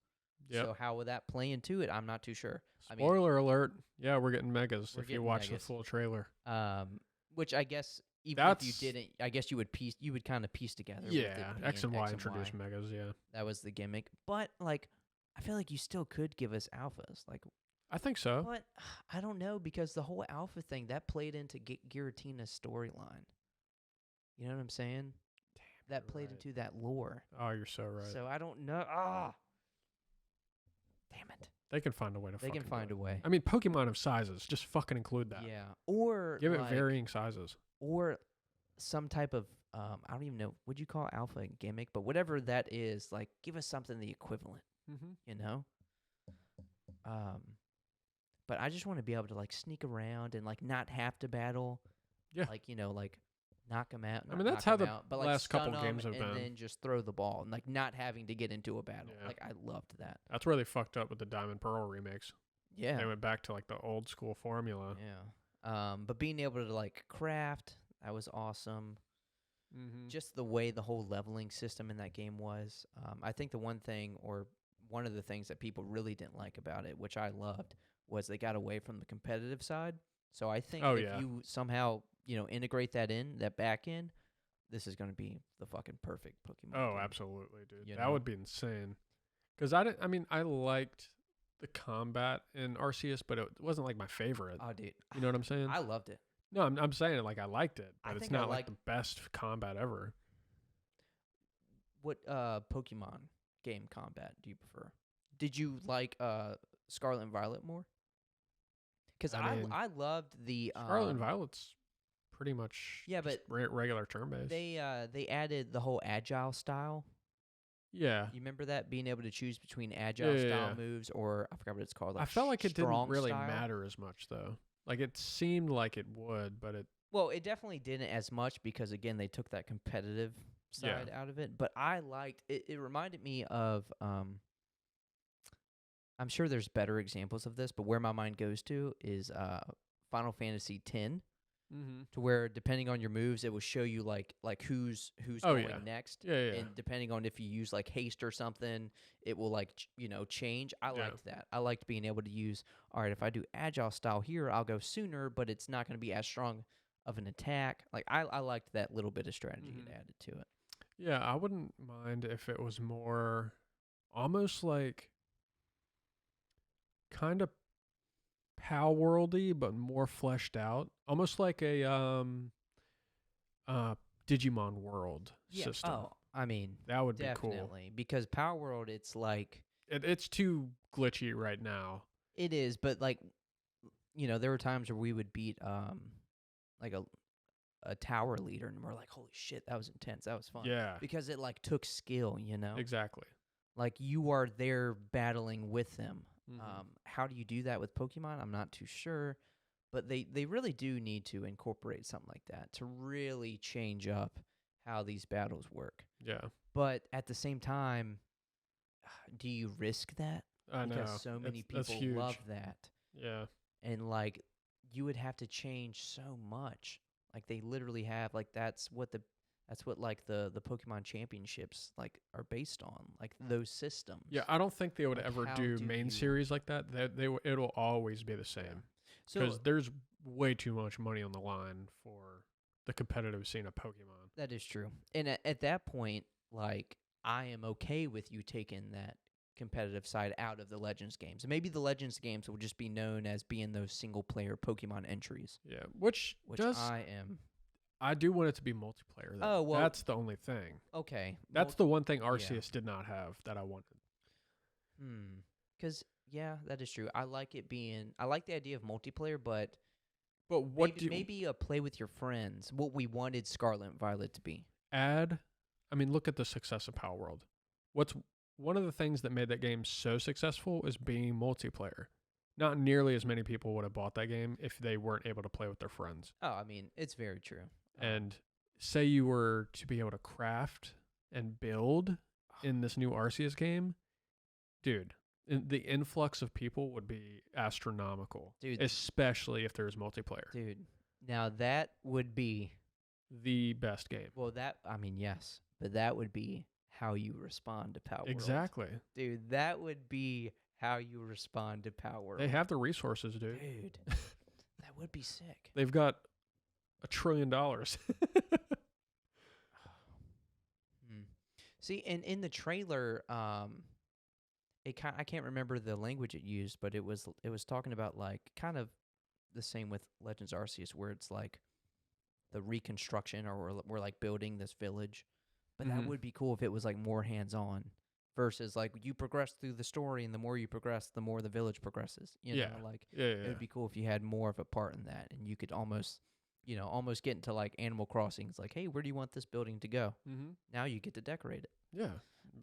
A: Yep.
B: So how will that play into it? I'm not too sure.
A: Spoiler alert. Yeah, we're getting megas
B: We're
A: if you
B: getting
A: watch
B: megas.
A: the full trailer.
B: Which I guess even if you didn't, I guess you would kind of piece together. with it
A: Yeah,
B: being
A: X and Y introduced megas, yeah.
B: That was the gimmick. But like, I feel like you still could give us alphas. Like,
A: I think so.
B: but I don't know, because the whole alpha thing that played into Giratina's storyline. You know what I'm saying? That played into that lore.
A: Oh, you're so right.
B: So I don't know. Damn it.
A: They can find a way to
B: They can find a way.
A: I mean, Pokemon of sizes, just fucking include that.
B: Yeah. Or
A: Give it
B: like,
A: varying sizes.
B: or some type of I don't even know, would you call alpha a gimmick, but whatever that is, like give us something the equivalent,
A: Mm-hmm.
B: you know? But I just want to be able to like sneak around and like not have to battle.
A: Yeah.
B: Like, like knock them out.
A: I mean, that's how the
B: but, like,
A: last couple
B: stun
A: games
B: 'em
A: have
B: and
A: been.
B: then just throw the ball and like not having to get into a battle.
A: Yeah.
B: Like I loved that.
A: That's where they fucked up with the Diamond Pearl remakes.
B: Yeah.
A: They went back to like the old school formula.
B: Yeah. But being able to like craft, that was awesome.
A: Mm-hmm.
B: Just the way the whole leveling system in that game was. I think the one of the things that people really didn't like about it, which I loved, was they got away from the competitive side. So I think if you somehow, integrate that back in, this is going to be the fucking perfect Pokemon
A: Oh,
B: game.
A: absolutely, dude.
B: You
A: That
B: know?
A: would be insane. Because I liked the combat in Arceus, but it wasn't like my favorite.
B: Oh, dude.
A: You know what I'm saying?
B: I loved it.
A: No, I'm saying like I liked it,
B: I
A: but it's
B: think I
A: not like
B: like-
A: the best combat ever.
B: What Pokemon game combat do you prefer? Did you like Scarlet and Violet more? Because
A: I mean,
B: I loved the
A: Scarlet and Violet's pretty much
B: yeah,
A: just regular turn based.
B: they added the whole agile style.
A: Yeah,
B: You remember that, being able to choose between agile
A: Yeah,
B: style
A: yeah.
B: moves, or I forgot what it's called. Like
A: I felt like it didn't
B: strong
A: really
B: style.
A: matter as much though. Like it seemed like it would, but it.
B: Well, it definitely didn't as much because again they took that competitive side out of it. But I liked it. It reminded me of I'm sure there's better examples of this, but where my mind goes to is Final Fantasy X,
A: Mm-hmm.
B: to where depending on your moves, it will show you like who's
A: Oh,
B: going
A: yeah.
B: next,
A: Yeah.
B: and depending on if you use like haste or something, it will like change. I
A: Yeah.
B: liked that. I liked being able to use. All right, if I do agile style here, I'll go sooner, but it's not going to be as strong of an attack. Like I liked that little bit of strategy it added to it.
A: Yeah, I wouldn't mind if it was more almost like kind of Power Worldy, but more fleshed out, almost like a uh Digimon World system.
B: Oh, I mean,
A: That would be cool.
B: definitely, because Power World, it's like
A: It's too glitchy right now.
B: it is, but like there were times where we would beat like a tower leader, and we're like, holy shit, that was intense, that was fun.
A: Yeah,
B: Because it like took skill,
A: exactly.
B: like you are there battling with them.
A: Mhm.
B: How do you do that with Pokemon? I'm not too sure, but they really do need to incorporate something like that to really change up how these battles work.
A: Yeah,
B: But at the same time, do you risk that?
A: I know.
B: Because so many
A: That's
B: people
A: huge.
B: love that.
A: Yeah,
B: And like you would have to change so much. Like they literally have like that's what like the Pokemon championships like are based on, like those systems.
A: yeah. I don't think they would
B: Like,
A: ever
B: how
A: do
B: do
A: main
B: you-
A: series like that. It'll always be the same because
B: So
A: there's way too much money on the line for the competitive scene of Pokemon.
B: that is true. And at that point, like I am okay with you taking that competitive side out of the Legends games. Maybe the Legends games will just be known as being those single player Pokemon entries,
A: Yeah, which does
B: I am
A: I do want it to be multiplayer though.
B: Oh, well-
A: That's the only thing.
B: okay.
A: That's the one thing Arceus did not have that I wanted.
B: Because that is true. I like the idea of multiplayer, but
A: But what do you
B: maybe a play with your friends. What we wanted Scarlet and Violet to be.
A: add? I mean, look at the success of Power World. What's one of the things that made that game so successful is being multiplayer. Not nearly as many people would have bought that game if they weren't able to play with their friends.
B: Oh, I mean, it's very true.
A: And say you were to be able to craft and build in this new Arceus game, dude, the influx of people would be astronomical.
B: Dude.
A: Especially if there's multiplayer.
B: Dude, now that would be
A: The best game.
B: yes, but that would be how you respond to Power World.
A: Exactly.
B: Dude, that would be how you respond to Power World.
A: They have the resources, dude.
B: Dude, that would be sick.
A: They've got $1 trillion.
B: See, and in the trailer, I can't remember the language it used, but it was talking about like kind of the same with Legends Arceus, where it's like the reconstruction, or we're like building this village. But that would be cool if it was like more hands-on versus like you progress through the story, and the more you progress, the more the village progresses. You know, like it would be cool if you had more of a part in that, and you could almost get into like Animal Crossing. It's like, hey, where do you want this building to go?
A: Mm-hmm.
B: Now you get to decorate it.
A: Yeah.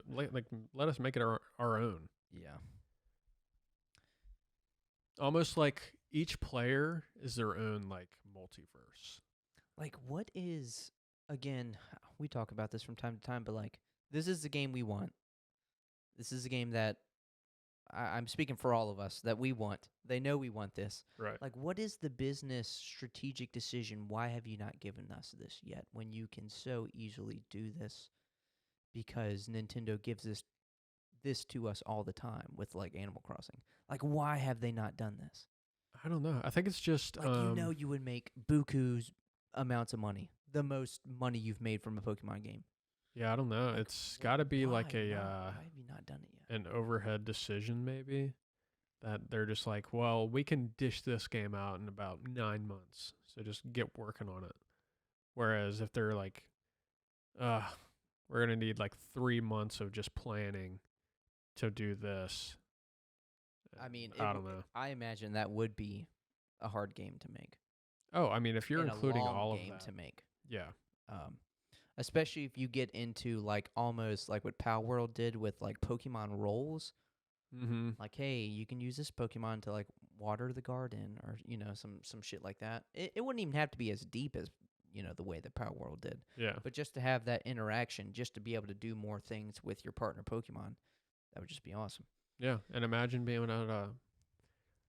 A: Let us make it our own.
B: Yeah.
A: Almost like each player is their own like multiverse.
B: Like, what is, again, we talk about this from time to time, but like, this is the game we want. This is a game that I'm speaking for all of us that we want. They know we want this.
A: Right.
B: Like, what is the business strategic decision? Why have you not given us this yet when you can so easily do this? Because Nintendo gives this to us all the time with like Animal Crossing. Like, why have they not done this?
A: I don't know. I think it's just
B: Like, you would make buku's amounts of money, the most money you've made from a Pokemon game.
A: Yeah, I don't know.
B: Like,
A: It's got to be like
B: why
A: a
B: have you not done it yet?
A: an overhead decision maybe that they're just like, well, we can dish this game out in about 9 months, so just get working on it. Whereas if they're like, we're gonna need like 3 months of just planning to do this.
B: I mean,
A: I don't know.
B: I imagine that would be a hard game to make.
A: Oh, I mean, if you're
B: and
A: including
B: a long
A: all of
B: game
A: that,
B: to make.
A: yeah,
B: Especially if you get into like almost like what Pal World did with like Pokemon roles.
A: mm-hmm.
B: Like, hey, you can use this Pokemon to like water the garden, or some shit like that. It wouldn't even have to be as deep as the way that Power World did.
A: Yeah.
B: But just to have that interaction, just to be able to do more things with your partner Pokemon, that would just be awesome.
A: Yeah. And imagine being able to,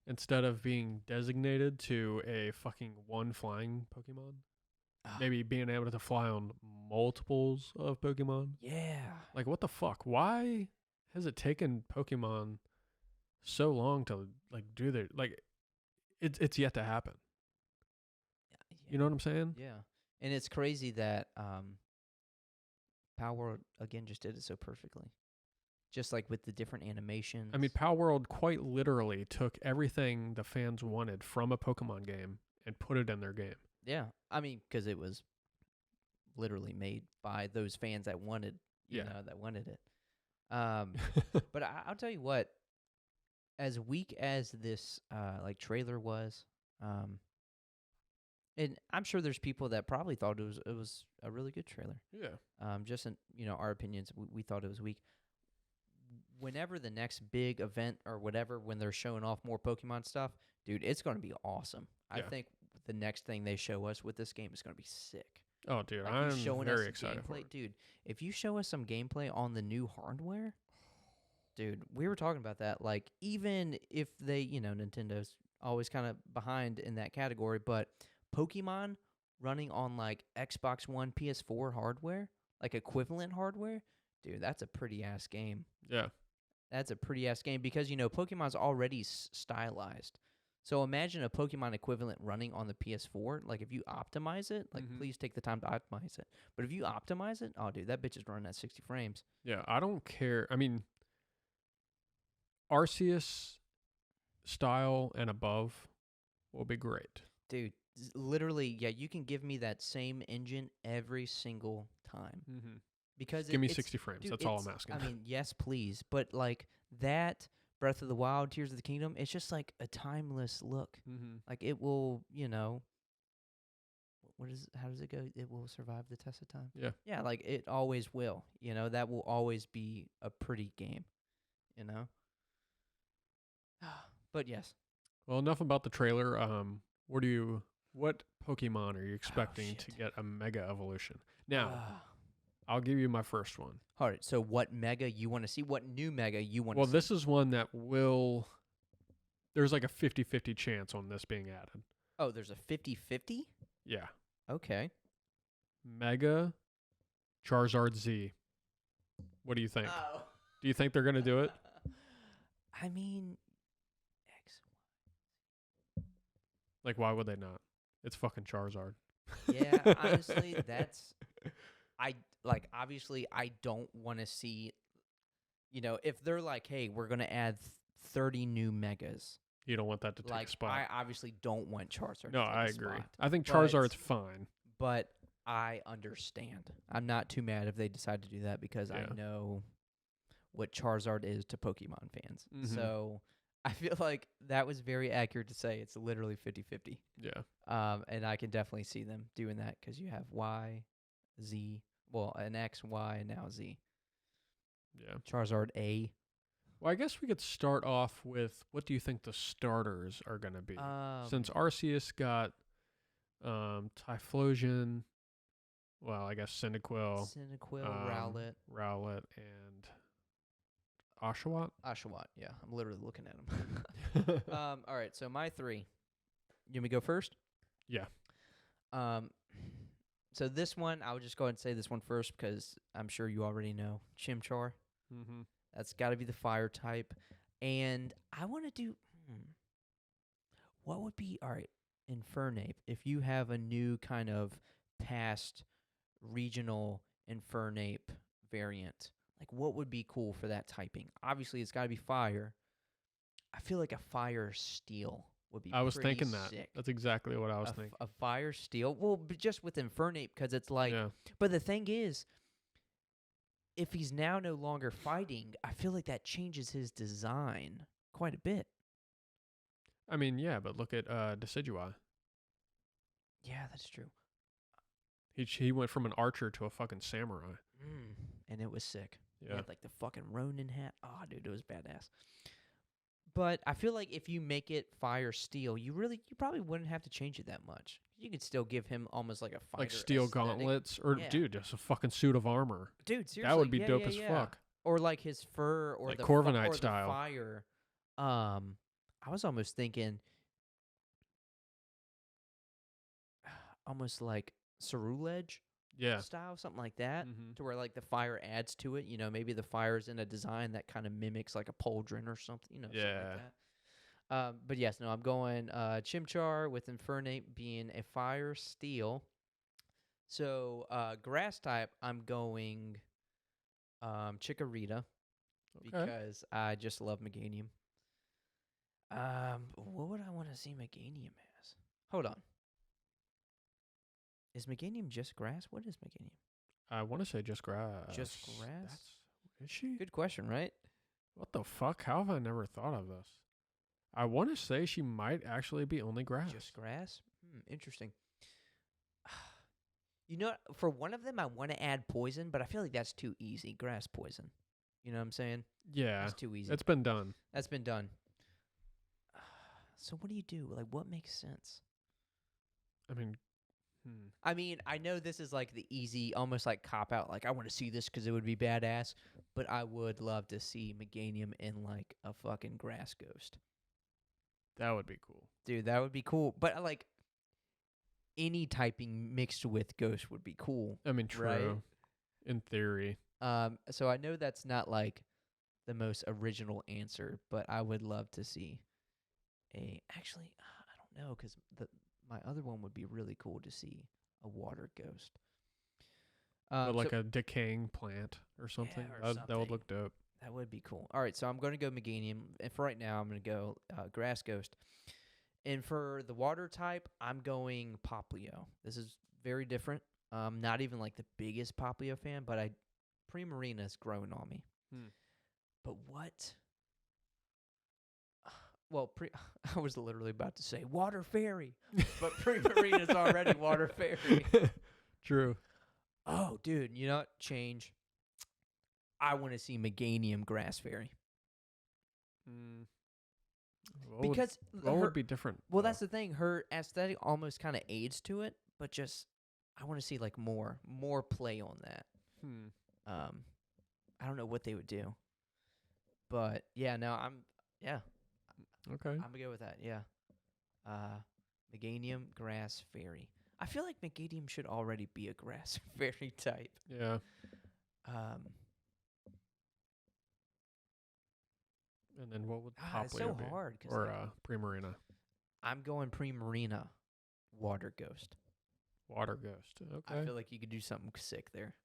A: instead of being designated to a fucking one flying Pokemon, maybe being able to fly on multiples of Pokemon.
B: Yeah.
A: Like, what the fuck? Why has it taken Pokemon so long to like do their like? It's yet to happen. You know what I'm saying?
B: Yeah. And it's crazy that Power World again just did it so perfectly. Just like with the different animations.
A: I mean, Power World quite literally took everything the fans wanted from a Pokemon game and put it in their game.
B: Yeah. I mean, because it was literally made by those fans that wanted, that wanted it. But I'll tell you what, as weak as this like trailer was, and I'm sure there's people that probably thought it was a really good trailer.
A: Yeah.
B: Just in our opinions, we thought it was weak. Whenever the next big event or whatever, when they're showing off more Pokemon stuff, dude, it's going to be awesome. Yeah. I think the next thing they show us with this game is going to be sick.
A: Oh, dude,
B: like
A: I'm
B: showing
A: very
B: us
A: excited
B: gameplay.
A: for it.
B: Dude, if you show us some gameplay on the new hardware, dude, we were talking about that. Like, even if they, Nintendo's always kind of behind in that category, but Pokemon running on like Xbox One, PS4 hardware, like equivalent hardware, dude, that's a pretty ass game.
A: Yeah.
B: That's a pretty ass game because, Pokemon's already stylized. So imagine a Pokemon equivalent running on the PS4. Like, if you optimize it, like, please take the time to optimize it. But if you optimize it, oh, dude, that bitch is running at 60 frames.
A: Yeah, I don't care. I mean, Arceus style and above will be great.
B: Dude, literally, yeah, you can give me that same engine every single time.
A: Mm-hmm.
B: Because
A: give me 60 frames.
B: Dude,
A: that's all I'm asking.
B: I mean, yes, please. But, like, that Breath of the Wild, Tears of the Kingdom, it's just, like, a timeless look.
A: Mm-hmm.
B: Like, it will, how does it go? It will survive the test of time.
A: Yeah.
B: Yeah, like, it always will. That will always be a pretty game, But, yes.
A: Well, enough about the trailer. What Pokemon are you expecting to get a Mega Evolution? Now, I'll give you my first one.
B: All right, so what Mega you want to see? What new Mega you want to see?
A: Well, this is one that will... There's like a 50-50 chance on this being added.
B: Oh, there's a 50-50?
A: Yeah.
B: Okay.
A: Mega Charizard Z. What do you think?
B: Oh.
A: Do you think they're going to do it?
B: I mean...
A: Like, why would they not? It's fucking Charizard.
B: Yeah, honestly, that's... obviously, I don't want to see... if they're like, hey, we're going to add 30 new Megas.
A: You don't want that to take a spot.
B: I obviously don't want Charizard
A: No,
B: to take
A: I
B: a
A: agree.
B: spot.
A: I think Charizard's fine.
B: But I understand. I'm not too mad if they decide to do that because I know what Charizard is to Pokemon fans.
A: Mm-hmm.
B: So I feel like that was very accurate to say it's literally 50-50.
A: Yeah.
B: And I can definitely see them doing that because you have Y, Z, well, an X, Y, and now Z.
A: Yeah.
B: Charizard A.
A: Well, I guess we could start off with what do you think the starters are going to be? Since Arceus got Typhlosion, well, I guess Cyndaquil, Rowlet, and Oshawott?
B: Oshawott, yeah. I'm literally looking at him. All right, so my three. You want me to go first?
A: Yeah.
B: So this one, I would just go ahead and say this one first because I'm sure you already know. Chimchar.
A: Mm-hmm.
B: That's got to be the fire type. And I want to do... what would be... All right, Infernape. If you have a new kind of past regional Infernape variant, like what would be cool for that typing? Obviously, it's got to be fire. I feel like a fire steel would be
A: I was thinking
B: sick.
A: that. That's exactly what I was thinking.
B: A fire steel? Well, but just with Infernape because it's like...
A: Yeah.
B: But the thing is... If he's now no longer fighting, I feel like that changes his design quite a bit.
A: I mean, yeah, but look at Decidueye.
B: Yeah, that's true.
A: He went from an archer to a fucking samurai.
B: And it was sick.
A: Yeah.
B: He had like the fucking Ronin hat. Oh, dude, it was badass. But I feel like if you make it fire steel, you probably wouldn't have to change it that much. You could still give him almost like a fighter
A: Like steel
B: aesthetic.
A: gauntlets, or
B: Yeah.
A: dude, just a fucking suit of armor.
B: Dude, seriously,
A: That would be
B: yeah,
A: dope
B: yeah,
A: as
B: yeah.
A: fuck.
B: Or like his fur, or
A: Like
B: the
A: Corviknight
B: or the
A: style.
B: fire. I was almost thinking, almost like Ceruledge
A: Yeah.
B: style, something like that,
A: Mm-hmm.
B: to where like the fire adds to it. You know, maybe the fire's in a design that kind of mimics like a pauldron or something. You know, something
A: Yeah.
B: like that. But yes, no, I'm going Chimchar with Infernape being a fire steel. So grass type, I'm going Chikorita
A: Okay.
B: because I just love Meganium. What would I want to see Meganium as? Hold on. Is Meganium just grass? What is Meganium?
A: I want to say just grass.
B: Just grass?
A: Is she?
B: Good question, right?
A: What the fuck? How have I never thought of this? I want to say she might actually be only grass.
B: Just grass? Interesting. You know, for one of them, I want to add poison, but I feel like that's too easy. Grass poison. You know what I'm saying?
A: Yeah.
B: That's too easy.
A: It's been done.
B: That's been done. So what do you do? Like, what makes sense?
A: I mean,
B: I mean, I know this is like the easy, almost like cop out. Like, I want to see this because it would be badass, but I would love to see Meganium in like a fucking grass ghost.
A: that would be cool.
B: Dude, that would be cool. But like, any typing mixed with ghost would be cool.
A: I mean, true.
B: Right?
A: In theory.
B: So I know that's not like the most original answer, but I would love to see actually, I don't know, because my other one would be really cool to see a water ghost.
A: But like
B: so
A: a decaying plant or something.
B: or
A: That would look dope.
B: that would be cool. All right, so I'm going to go Meganium. And for right now, I'm going to go Grass Ghost. And for the water type, I'm going Poplio. This is very different. Not even like the biggest Poplio fan, but Primarina's grown on me. But what? Well, I was literally about to say Water Fairy, but Primarina's already Water Fairy.
A: True.
B: Oh, dude, you know what? Change. I want to see Meganium Grass Fairy. Because
A: what would be different?
B: Well, that's the thing. Her aesthetic almost kind of aids to it, but just I want to see like more play on that. I don't know what they would do, but yeah, no,
A: Okay.
B: I'm gonna go with that. Yeah, Meganium Grass Fairy. I feel like Meganium should already be a Grass Fairy type.
A: Yeah. And then what would Poplio
B: it's so
A: be?
B: hard. 'Cause
A: Or
B: like,
A: Primarina.
B: I'm going Primarina, Water Ghost.
A: Water Ghost. Okay.
B: I feel like you could do something sick there.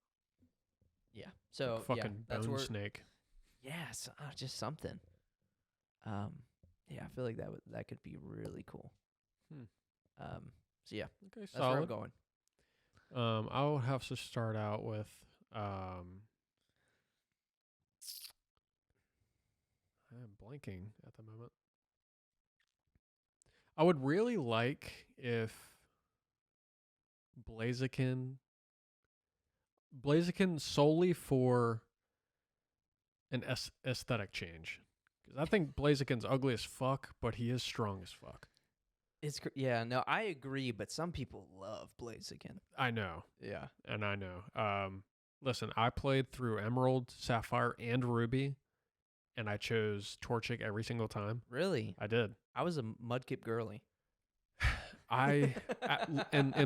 B: Yeah. So
A: like fucking
B: yeah, that's
A: bone
B: where.
A: snake.
B: Yes, just something. Yeah, I feel like that could be really cool. So yeah,
A: Okay,
B: that's where I'm
A: solid.
B: going.
A: I would have to start out with I'm blanking at the moment. I would really like if Blaziken solely for an aesthetic change. Because I think Blaziken's ugly as fuck, but he is strong as fuck.
B: Yeah, no, I agree, but some people love Blaziken.
A: I know.
B: Yeah.
A: And I know. Listen, I played through Emerald, Sapphire, and Ruby, and I chose Torchic every single time.
B: Really?
A: I did.
B: I was a Mudkip girly.
A: In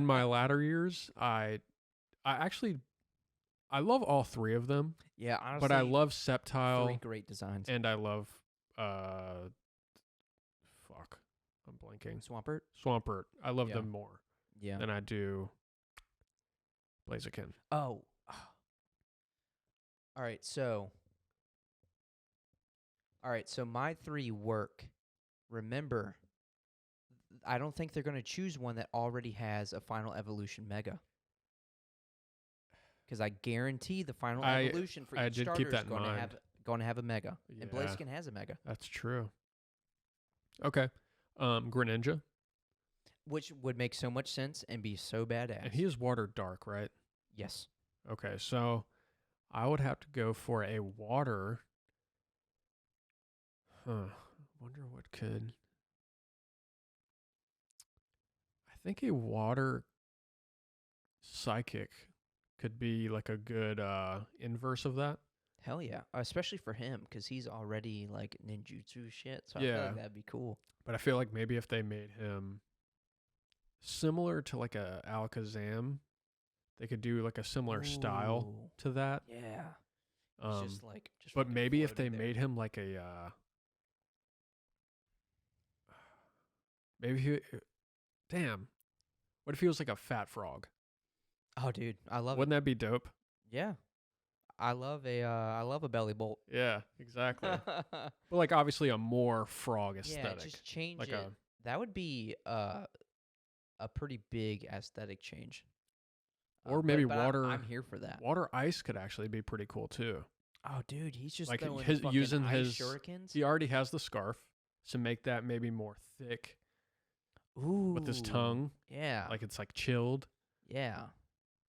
A: my latter years, I love all three of them.
B: Yeah, honestly.
A: But I love Sceptile.
B: 3 great designs.
A: And I love I'm blanking. Swampert. I love them more.
B: Yeah.
A: Than I do Blaziken.
B: Oh. All right, so my 3 work. Remember, I don't think they're going to choose one that already has a Final Evolution Mega. Because I guarantee the Final Evolution for each starter is going to have a Mega. Yeah. And Blaziken has a Mega.
A: That's true. Okay. Greninja.
B: Which would make so much sense and be so badass.
A: And he is water dark, right?
B: Yes.
A: Okay, so I would have to go for a water. Wonder what could. I think a water psychic could be like a good inverse of that.
B: Hell yeah, especially for him because he's already like ninjutsu shit. So I feel
A: Yeah.
B: like that'd be cool.
A: But I feel like maybe if they made him similar to like a Alakazam, they could do like a similar style
B: Ooh,
A: to that.
B: yeah. He's
A: Um,
B: just like, just
A: but
B: fucking
A: maybe if they
B: floating there.
A: made him like a maybe he, damn, what if he was like a fat frog?
B: Oh, dude, I love
A: Wouldn't that be dope?
B: it. Yeah, I love a belly bolt.
A: Yeah, exactly. But like obviously a more frog aesthetic.
B: Yeah, just change
A: like
B: it. That would be a pretty big aesthetic change.
A: Or maybe
B: but
A: water.
B: I'm here for that.
A: Water ice could actually be pretty cool too.
B: Oh, dude, he's just
A: Like
B: throwing
A: his-
B: fucking
A: using
B: ice
A: his-
B: shurikens.
A: He already has the scarf, so make that maybe more thick
B: Ooh,
A: with his tongue,
B: Yeah,
A: like it's like chilled.
B: yeah.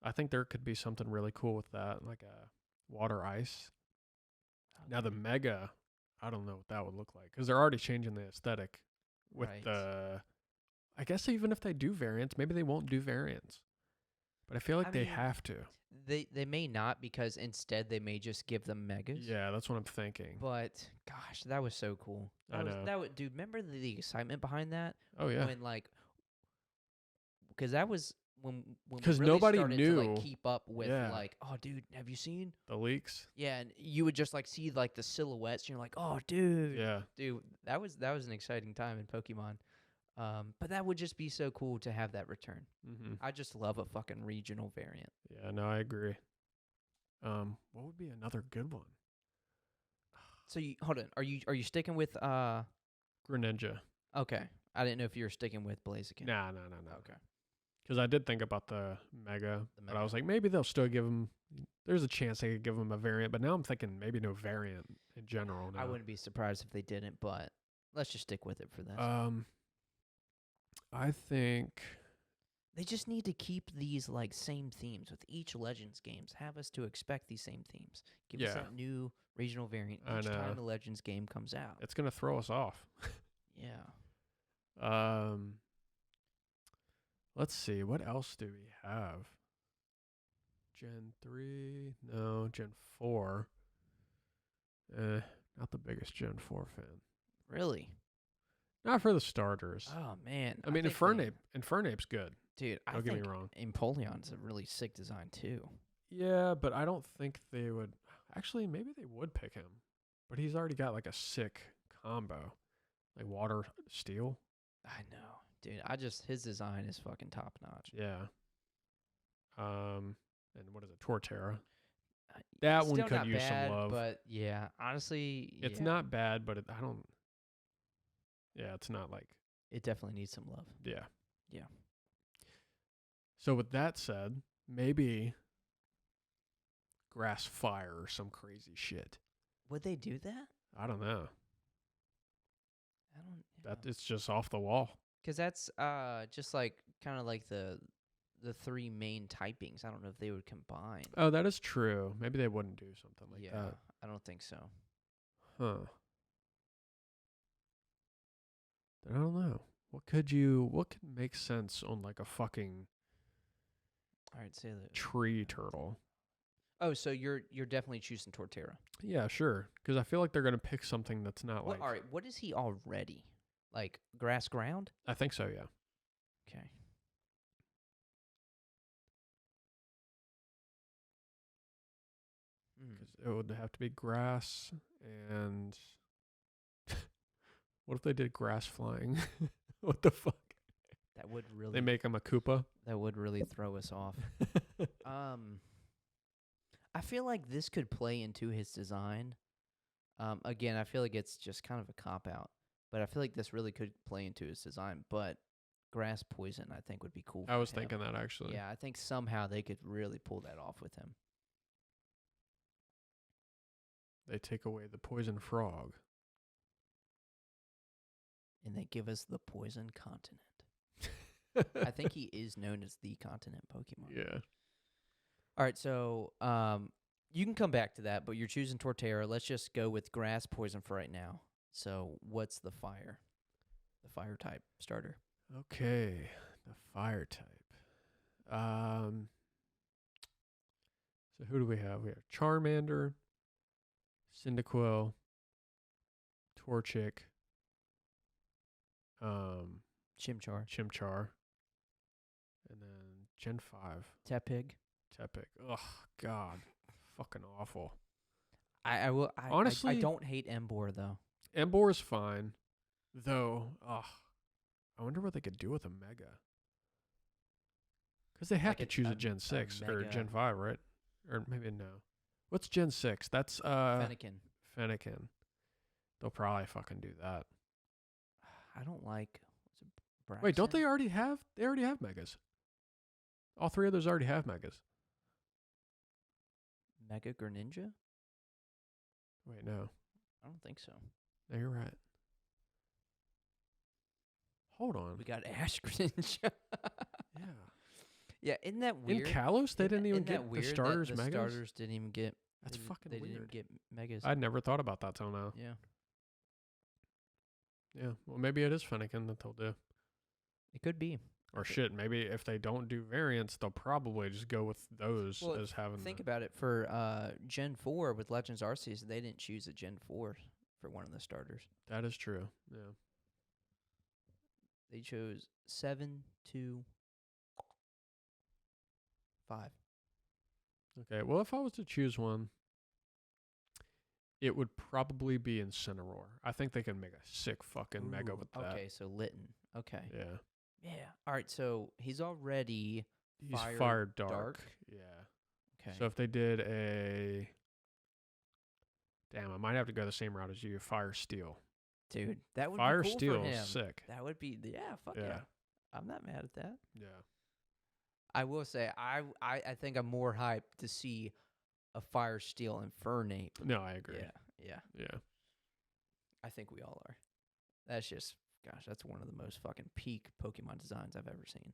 A: I think there could be something really cool with that, like a water ice. Now the mega, I don't know what that would look like because they're already changing the aesthetic with
B: Right.
A: the. I guess even if they do variants, maybe they won't do variants. But I feel like
B: I
A: they
B: mean,
A: have to.
B: They may not because instead they may just give them megas.
A: Yeah, that's what I'm thinking.
B: But gosh, that was so cool.
A: I know.
B: That would, dude. Remember the excitement behind that?
A: Oh yeah.
B: When like, because that was when we
A: 'Cause
B: really
A: nobody
B: started to
A: knew.
B: like keep up with
A: Yeah.
B: like, oh, dude, have you seen?
A: The leaks.
B: Yeah, and you would just like see like the silhouettes. And you're like, oh, dude,
A: Yeah.
B: dude, that was an exciting time in Pokemon. But that would just be so cool to have that return.
A: Mm-hmm.
B: I just love a fucking regional variant.
A: Yeah. No, I agree. What would be another good one?
B: So you hold on. Are you sticking with
A: Greninja.
B: Okay, I didn't know if you were sticking with Blaziken.
A: No.
B: Okay.
A: Because I did think about the mega, but I was like, maybe they'll still give him. There's a chance they could give him a variant, but now I'm thinking maybe no variant in general. Now.
B: I wouldn't be surprised if they didn't, but let's just stick with it for this.
A: I think.
B: They just need to keep these like same themes with each Legends games. Have us to expect these same themes. Give us
A: Yeah.
B: that new regional variant
A: I
B: each
A: know.
B: time the Legends game comes out.
A: It's gonna throw us off.
B: Yeah.
A: Let's see. What else do we have? Gen 3? No. Gen 4. Not the biggest Gen 4 fan.
B: Really?
A: Not for the starters.
B: Oh man.
A: I mean,
B: think
A: Infernape's good.
B: dude, I
A: Don't get me
B: think
A: wrong.
B: Empoleon's a really sick design too.
A: Yeah, but I don't think they would. Actually, maybe they would pick him. But he's already got like a sick combo. Like water, steel.
B: I know, dude. His design is fucking top notch.
A: Yeah. And what is it? Torterra. That one
B: Still
A: could
B: not
A: use
B: bad,
A: some love.
B: but yeah, honestly,
A: It's
B: yeah,
A: not bad, but I don't. Yeah, it's not like.
B: It definitely needs some love.
A: Yeah.
B: Yeah.
A: So with that said, maybe grass fire or some crazy shit.
B: Would they do that?
A: I don't know.
B: I don't.
A: That it's just off the wall.
B: Because that's just like kind of like the three main typings. I don't know if they would combine.
A: Oh, that is true. Maybe they wouldn't do something like
B: yeah,
A: that.
B: I don't think so.
A: Huh. I don't know. What could make sense on like a fucking
B: All right, say that.
A: tree turtle?
B: Oh, so you're definitely choosing Torterra.
A: Yeah, sure. Because I feel like they're gonna pick something that's not
B: What?
A: like.
B: All right, what is he already? Like grass ground?
A: I think so. Yeah.
B: Okay. Hmm.
A: 'Cause it would have to be grass and. What if they did grass flying? What the fuck?
B: That would really
A: They make him a Koopa.
B: that would really throw us off. I feel like this could play into his design. Again, I feel like it's just kind of a cop out, but I feel like this really could play into his design. But grass poison, I think, would be cool.
A: I
B: for
A: was
B: him.
A: thinking that actually.
B: Yeah, I think somehow they could really pull that off with him.
A: They take away the poison frog.
B: And they give us the poison continent. I think he is known as the continent Pokemon.
A: Yeah.
B: All right, so you can come back to that, but you're choosing Torterra. Let's just go with grass poison for right now. So what's the fire type starter?
A: Okay. The fire type. So who do we have? We have Charmander, Cyndaquil, Torchic,
B: Chimchar.
A: and then Gen 5,
B: Tepig.
A: Tepig. Ugh, God. Fucking awful.
B: Honestly, I don't hate Emboar though.
A: Emboar is fine, though. Ugh, I wonder what they could do with a Mega. Because they have
B: Like
A: to choose a Gen 6 or
B: Mega.
A: Gen 5, right? Or maybe no. What's Gen 6? That's
B: Fennekin.
A: They'll probably fucking do that.
B: I don't like.
A: Wait, don't they already have? They already have Megas. All three of those already have Megas.
B: Mega Greninja?
A: Wait, no.
B: I don't think so.
A: No, you're right. Hold on.
B: We got Ash Greninja.
A: Yeah.
B: Yeah, isn't that weird?
A: In Kalos, they didn't even
B: Isn't that
A: get the
B: weird that
A: starters
B: the
A: Megas?
B: starters didn't even get.
A: That's fucking
B: They
A: weird.
B: didn't even get Megas.
A: I'd never thought about that till now.
B: Yeah.
A: Yeah. Well, maybe it is Fennekin that they'll do.
B: It could be.
A: Or shit, maybe if they don't do variants, they'll probably just go with those
B: Well,
A: as having.
B: Think about it. For Gen 4 with Legends Arceus, they didn't choose a Gen 4 for one of the starters.
A: That is true. Yeah.
B: They chose 7, 2, 5.
A: Okay. Well, if I was to choose one, it would probably be Incineroar. I think they can make a sick fucking Mega with that.
B: Okay, so Litten. Okay.
A: Yeah.
B: Yeah. All right, so he's already
A: He's fire dark. Yeah.
B: Okay.
A: So if they did a. Damn, I might have to go the same route as you. Fire Steel.
B: Dude, that would
A: Fire
B: be cool
A: Steel
B: for him.
A: is sick.
B: That would be fuck yeah. I'm not mad at that.
A: Yeah.
B: I will say I think I'm more hyped to see a Fire Steel Infernape.
A: No, I agree.
B: Yeah.
A: Yeah.
B: I think we all are. That's just that's one of the most fucking peak Pokemon designs I've ever seen.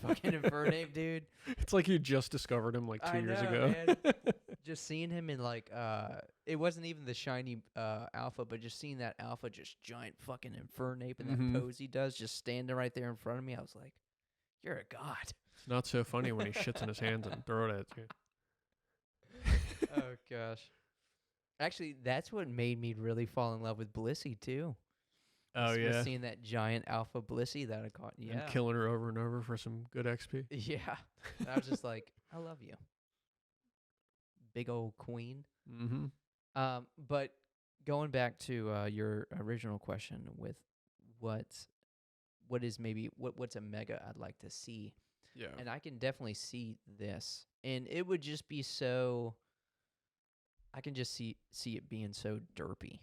B: Fucking Infernape, dude.
A: It's like you just discovered him like 2 years ago.
B: Man. Just seeing him in like it wasn't even the shiny alpha, but just seeing that alpha just giant fucking Infernape and that pose he does just standing right there in front of me, I was like, you're a god.
A: It's not so funny when he shits in his hands and throw it at you.
B: Oh gosh. Actually, that's what made me really fall in love with Blissey too.
A: Oh, yeah.
B: Was seeing that giant alpha Blissey that I caught. Yeah.
A: And killing her over and over for some good XP.
B: Yeah. And I was just like, I love you. Big old queen.
A: Mm-hmm.
B: But going back to your original question with what's a Mega I'd like to see.
A: Yeah.
B: And I can definitely see this. And it would just be so I can just see it being so derpy.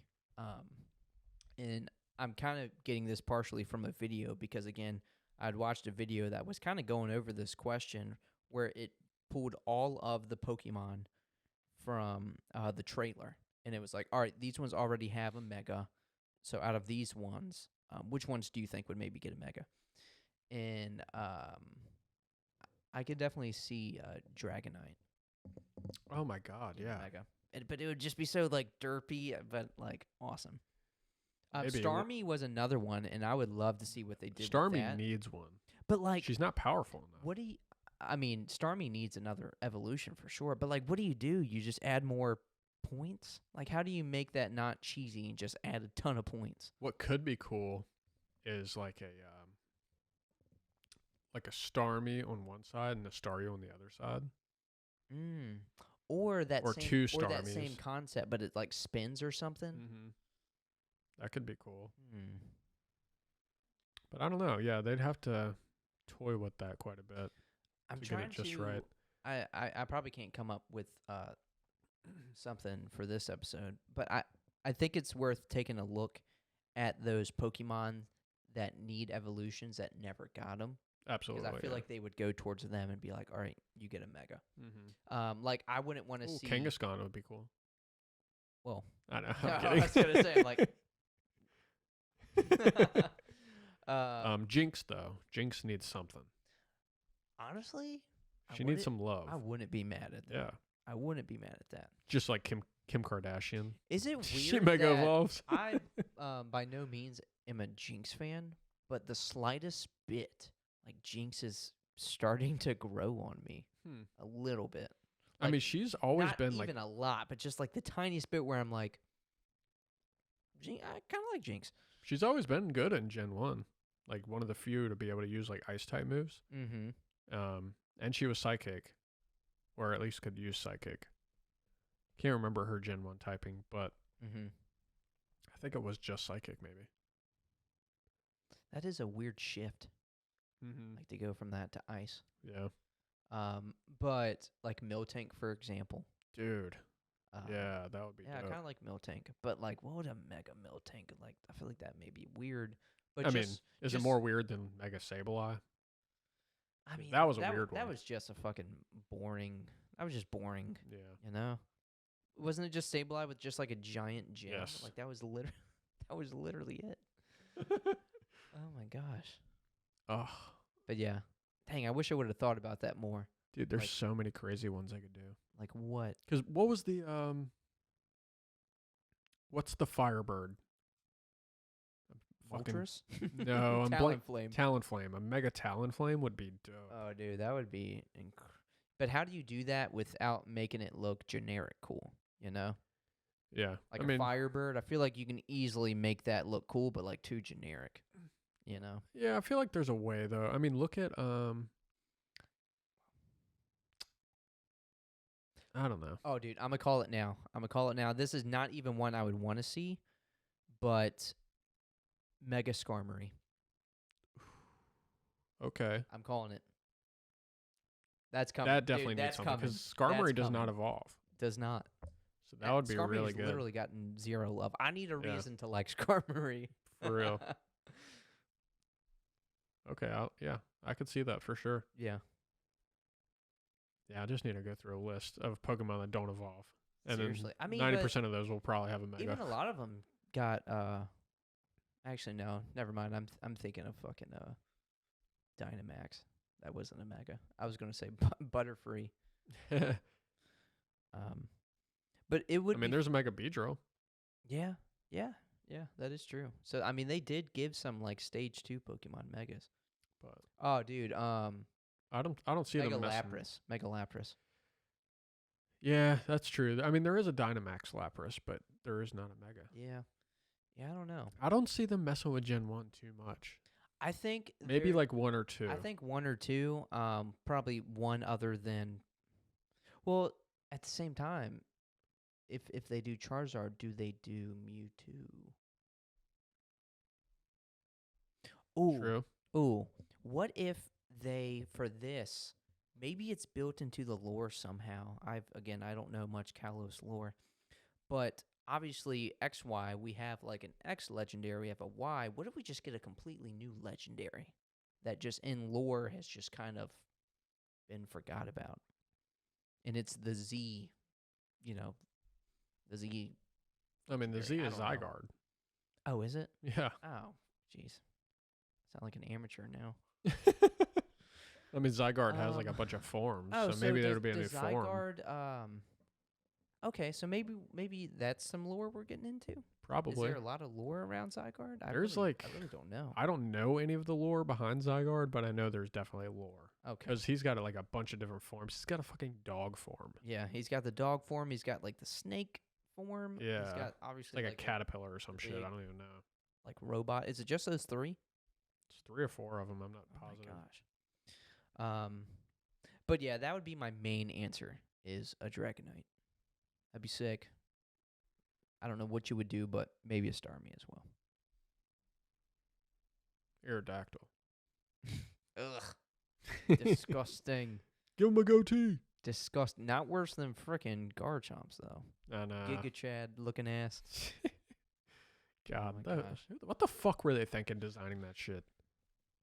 B: And I'm kind of getting this partially from a video because, again, I'd watched a video that was kind of going over this question where it pulled all of the Pokemon from the trailer. And it was like, all right, these ones already have a Mega. So out of these ones, which ones do you think would maybe get a Mega? And I could definitely see Dragonite.
A: Oh, my God, yeah.
B: Mega. But it would just be so, like, derpy, but, like, awesome.
A: Maybe
B: Starmie was another one, and I would love to see what they did with
A: Starmie
B: that.
A: needs one.
B: But, like...
A: She's not powerful enough.
B: I mean, Starmie needs another evolution for sure, but, like, what do? You just add more points? Like, how do you make that not cheesy and just add a ton of points?
A: What could be cool is, like, a Starmie on one side and a Staryu on the other side.
B: Or that
A: two
B: or that
A: Starmies.
B: same concept, but it, like, spins or something?
A: Mm-hmm. That could be cool. But I don't know. Yeah, they'd have to toy with that quite a bit.
B: I'm
A: to
B: trying
A: get it just
B: to...
A: right.
B: I probably can't come up with something for this episode, but I think it's worth taking a look at those Pokemon that need evolutions that never got them.
A: Absolutely.
B: Because I feel like they would go towards them and be like, all right, you get a Mega.
A: Mm-hmm.
B: Like, I wouldn't want to see...
A: Kangaskhan would be cool.
B: Well...
A: I know.
B: No,
A: I'm
B: I
A: kidding.
B: was going to say, like...
A: Jinx, though. Jinx needs something.
B: Honestly...
A: She needs some love.
B: I wouldn't be mad at that.
A: Yeah.
B: I wouldn't be mad at that.
A: Just like Kim Kardashian.
B: Is it weird
A: She Mega
B: that
A: evolves.
B: I, by no means am a Jinx fan, but the slightest bit like Jinx is starting to grow on me a little bit.
A: I mean, she's always
B: Not
A: been
B: even
A: like
B: a lot, but just like the tiniest bit where I'm like, I kind of like Jinx.
A: she's always been good in Gen 1. Like one of the few to be able to use like ice type moves.
B: Mm-hmm.
A: And she was psychic, or at least could use psychic. Can't remember her Gen 1 typing, but
B: Mm-hmm.
A: I think it was just psychic maybe.
B: That is a weird shift,
A: Mm-hmm.
B: like to go from that to ice.
A: Yeah.
B: But like Miltank, for example.
A: Dude.
B: Uh,
A: Yeah, that would be
B: Yeah, I
A: dope.
B: kind of like Miltank, but like, what would a Mega Miltank like? I feel like that may be weird. But
A: I mean,
B: just,
A: is it more weird than Mega Sableye?
B: I mean,
A: that was a weird
B: That
A: one.
B: was just a fucking boring. That was just boring.
A: Yeah.
B: You know, wasn't it just Sableye with just like a giant gem?
A: Yes.
B: Like that was literally it. Oh my gosh.
A: Oh,
B: But yeah, dang, I wish I would have thought about that more.
A: dude, there's
B: Like-
A: so many crazy ones I could do.
B: Like what?
A: Because what was the what's the Firebird? Fucking-
B: Voltress?
A: No, I'm blank.
B: Talonflame.
A: Talonflame. A Mega Talonflame would be dope.
B: Oh, dude, that would be But how do you do that without making it look generic cool, you know?
A: Yeah.
B: Like
A: I
B: a
A: mean,
B: Firebird, I feel like you can easily make that look cool, but like too generic, you know?
A: yeah, I feel like there's a way though. I mean, look at I don't know.
B: Oh, dude, I'm going to call it now. This is not even one I would want to see, but Mega Skarmory.
A: Okay.
B: I'm calling it. That's coming.
A: That definitely
B: Dude,
A: needs
B: that's
A: something
B: coming.
A: because Skarmory
B: That's
A: does not
B: coming.
A: evolve.
B: Does not.
A: So that would be
B: Skarmory's
A: really good.
B: literally gotten zero love. I need a
A: Yeah.
B: reason to like Skarmory.
A: For real. Okay, I could see that for sure.
B: Yeah.
A: Yeah, I just need to go through a list of Pokemon that don't evolve. And
B: Seriously. I
A: then
B: mean,
A: 90% of those will probably have a Mega.
B: even a lot of them got actually no, never mind. I'm thinking of fucking Dynamax. That wasn't a Mega. I was going to say Butterfree. But it would
A: I mean,
B: be
A: there's a Mega Beedrill.
B: Yeah, that is true. So I mean, they did give some like stage 2 Pokemon Megas.
A: But
B: Oh, dude,
A: I don't see
B: Mega
A: them messing.
B: Mega Lapras.
A: Yeah, that's true. I mean, there is a Dynamax Lapras, but there is not a Mega.
B: Yeah. I don't know.
A: I don't see them messing with Gen 1 too much.
B: I think
A: Maybe like one or two.
B: I think one or two. Probably one other than. Well, at the same time, if they do Charizard, do they do Mewtwo? Ooh,
A: True.
B: ooh. What if they for this? Maybe it's built into the lore somehow. I don't know much Kalos lore, but obviously XY we have like an X legendary, we have a Y. What if we just get a completely new legendary that just in lore has just kind of been forgot about, and it's the Z, the Z.
A: I mean, the Z
B: I
A: is
B: don't know.
A: Zygarde.
B: Oh, is it?
A: Yeah.
B: Oh, jeez. Sound like an amateur now.
A: I mean, Zygarde has like a bunch of forms, so maybe there would be a new form.
B: Zygarde, okay, so maybe that's some lore we're getting into.
A: Probably.
B: Is there a lot of lore around Zygarde? I
A: There's
B: really don't know.
A: I don't know any of the lore behind Zygarde, but I know there's definitely lore.
B: Okay.
A: Because he's got like a bunch of different forms. He's got a fucking dog form.
B: Yeah, he's got the dog form. He's got like the snake form.
A: Yeah.
B: He's got
A: It's
B: obviously
A: like a caterpillar or some shit.
B: big-
A: I don't even know.
B: like robot. Is it just those 3?
A: It's 3 or 4 of them. I'm not
B: Oh
A: positive.
B: my gosh. But yeah, that would be my main answer is a Dragonite. That'd be sick. I don't know what you would do, but maybe a Starmie as well.
A: Aerodactyl.
B: Ugh. Disgusting.
A: Give him a goatee.
B: Disgusting. Not worse than frickin' Garchomps, though.
A: I know.
B: Giga Chad looking ass.
A: God,
B: Oh my gosh.
A: what the fuck were they thinking designing that shit?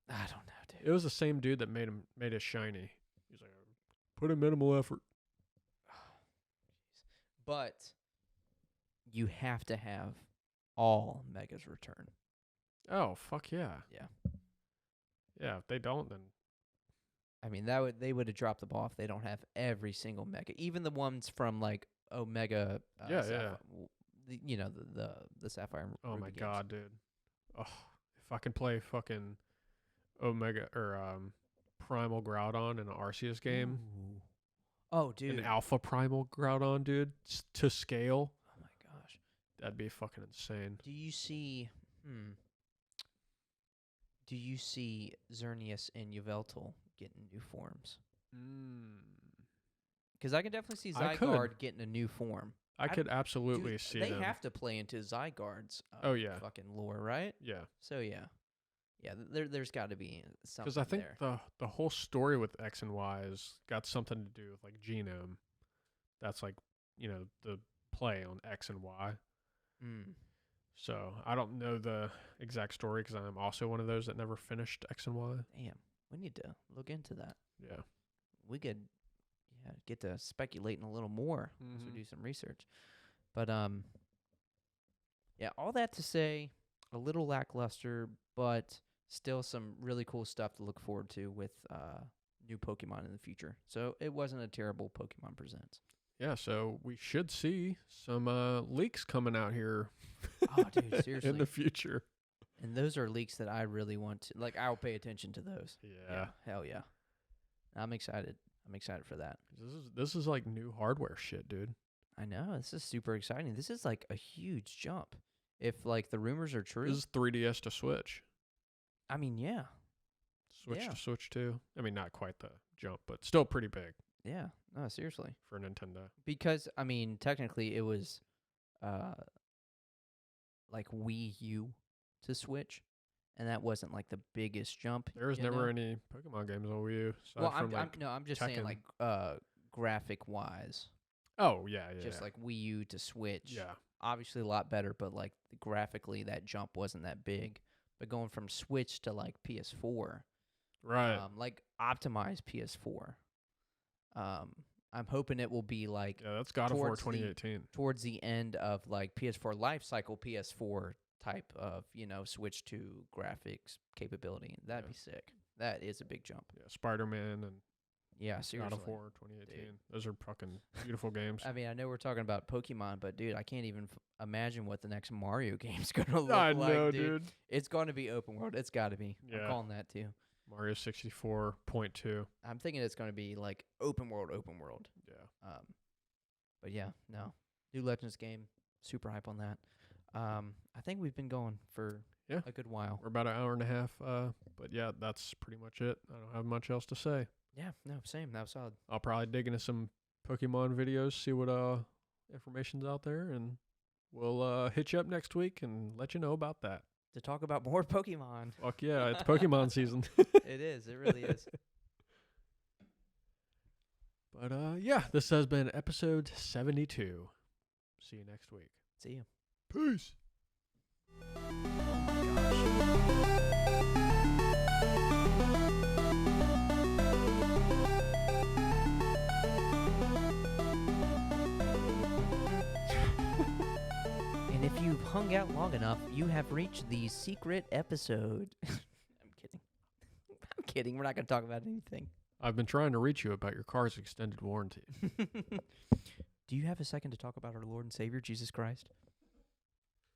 B: I don't know, dude.
A: It was the same dude that made it shiny. He's like, put in minimal effort.
B: But you have to have all Megas return.
A: Oh, fuck yeah.
B: Yeah.
A: Yeah, if they don't, then
B: I mean, they would have dropped the ball if they don't have every single Mega, even the ones from like Omega.
A: Yeah,
B: Sapphire, the Sapphire. And
A: oh
B: Ruby
A: my
B: games.
A: god, dude. Oh, if I can play fucking Omega or Primal Groudon in an Arceus game.
B: Ooh. Oh, dude.
A: An Alpha Primal Groudon, dude, to scale.
B: Oh my gosh.
A: That'd be fucking insane.
B: Do you see? Do you see Xerneas and Yveltal getting new forms? Because I can definitely see
A: I could.
B: Zygarde getting a new form.
A: I could absolutely
B: Dude,
A: see
B: they
A: them.
B: have to play into Zygarde's
A: Oh, yeah.
B: fucking lore, right?
A: Yeah.
B: So yeah, there's got to be something.
A: Because I think
B: there.
A: the whole story with X and Y has got something to do with like genome. That's like, you know, the play on X and Y. So I don't know the exact story because I'm also one of those that never finished X and Y.
B: Damn, we need to look into that.
A: Yeah.
B: We could get to speculating a little more as we do some research. But yeah, all that to say, a little lackluster, but still some really cool stuff to look forward to with new Pokemon in the future. So it wasn't a terrible Pokemon Presents.
A: Yeah, so we should see some leaks coming out here.
B: Oh, dude, seriously.
A: In the future.
B: And those are leaks that I really want to, like, I'll pay attention to those.
A: Yeah.
B: Hell yeah. I'm excited. I'm excited for that.
A: This is like new hardware shit, dude.
B: I know. This is super exciting. This is like a huge jump. If like the rumors are true.
A: This is 3DS to Switch.
B: I mean, yeah.
A: Switch to Switch 2. I mean, not quite the jump, but still pretty big.
B: Yeah. No, seriously.
A: For Nintendo.
B: Because, I mean, technically it was like Wii U to Switch. And that wasn't like the biggest jump.
A: There was never any Pokemon games on Wii U.
B: Well, I'm just saying like graphic wise.
A: Oh, yeah.
B: Just like Wii U to Switch.
A: Yeah.
B: Obviously a lot better, but like graphically that jump wasn't that big. But going from Switch to like PS4.
A: Right.
B: Like optimized PS4. I'm hoping it will be like
A: that's God of War 2018.
B: Towards the end of like PS4 life cycle, PS4 type of, Switch to graphics capability. That'd be sick. That is a big jump.
A: Yeah, Spider-Man and
B: seriously.
A: God of War 2018. Dude. Those are fucking beautiful games.
B: I mean, I know we're talking about Pokemon, but dude, I can't even imagine what the next Mario game's going to look like.
A: I know, dude.
B: It's going to be open world. It's got to be. Yeah. I'm calling that too.
A: Mario 64.2.
B: I'm thinking it's going to be like open world.
A: Yeah.
B: But yeah, no. New Legends game. Super hype on that. I think we've been going for a good while.
A: We're about an hour and a half. But yeah, that's pretty much it. I don't have much else to say.
B: Yeah, no, same. That was solid.
A: I'll probably dig into some Pokemon videos, see what information's out there, and we'll hit you up next week and let you know about that.
B: To talk about more Pokemon.
A: Fuck yeah, it's Pokemon season.
B: It is. It really is.
A: But yeah, this has been episode 72. See you next week.
B: See you.
A: Peace.
B: And if you've hung out long enough, you have reached the secret episode. I'm kidding. I'm kidding. We're not going to talk about anything.
A: I've been trying to reach you about your car's extended warranty.
B: Do you have a second to talk about our Lord and Savior, Jesus Christ?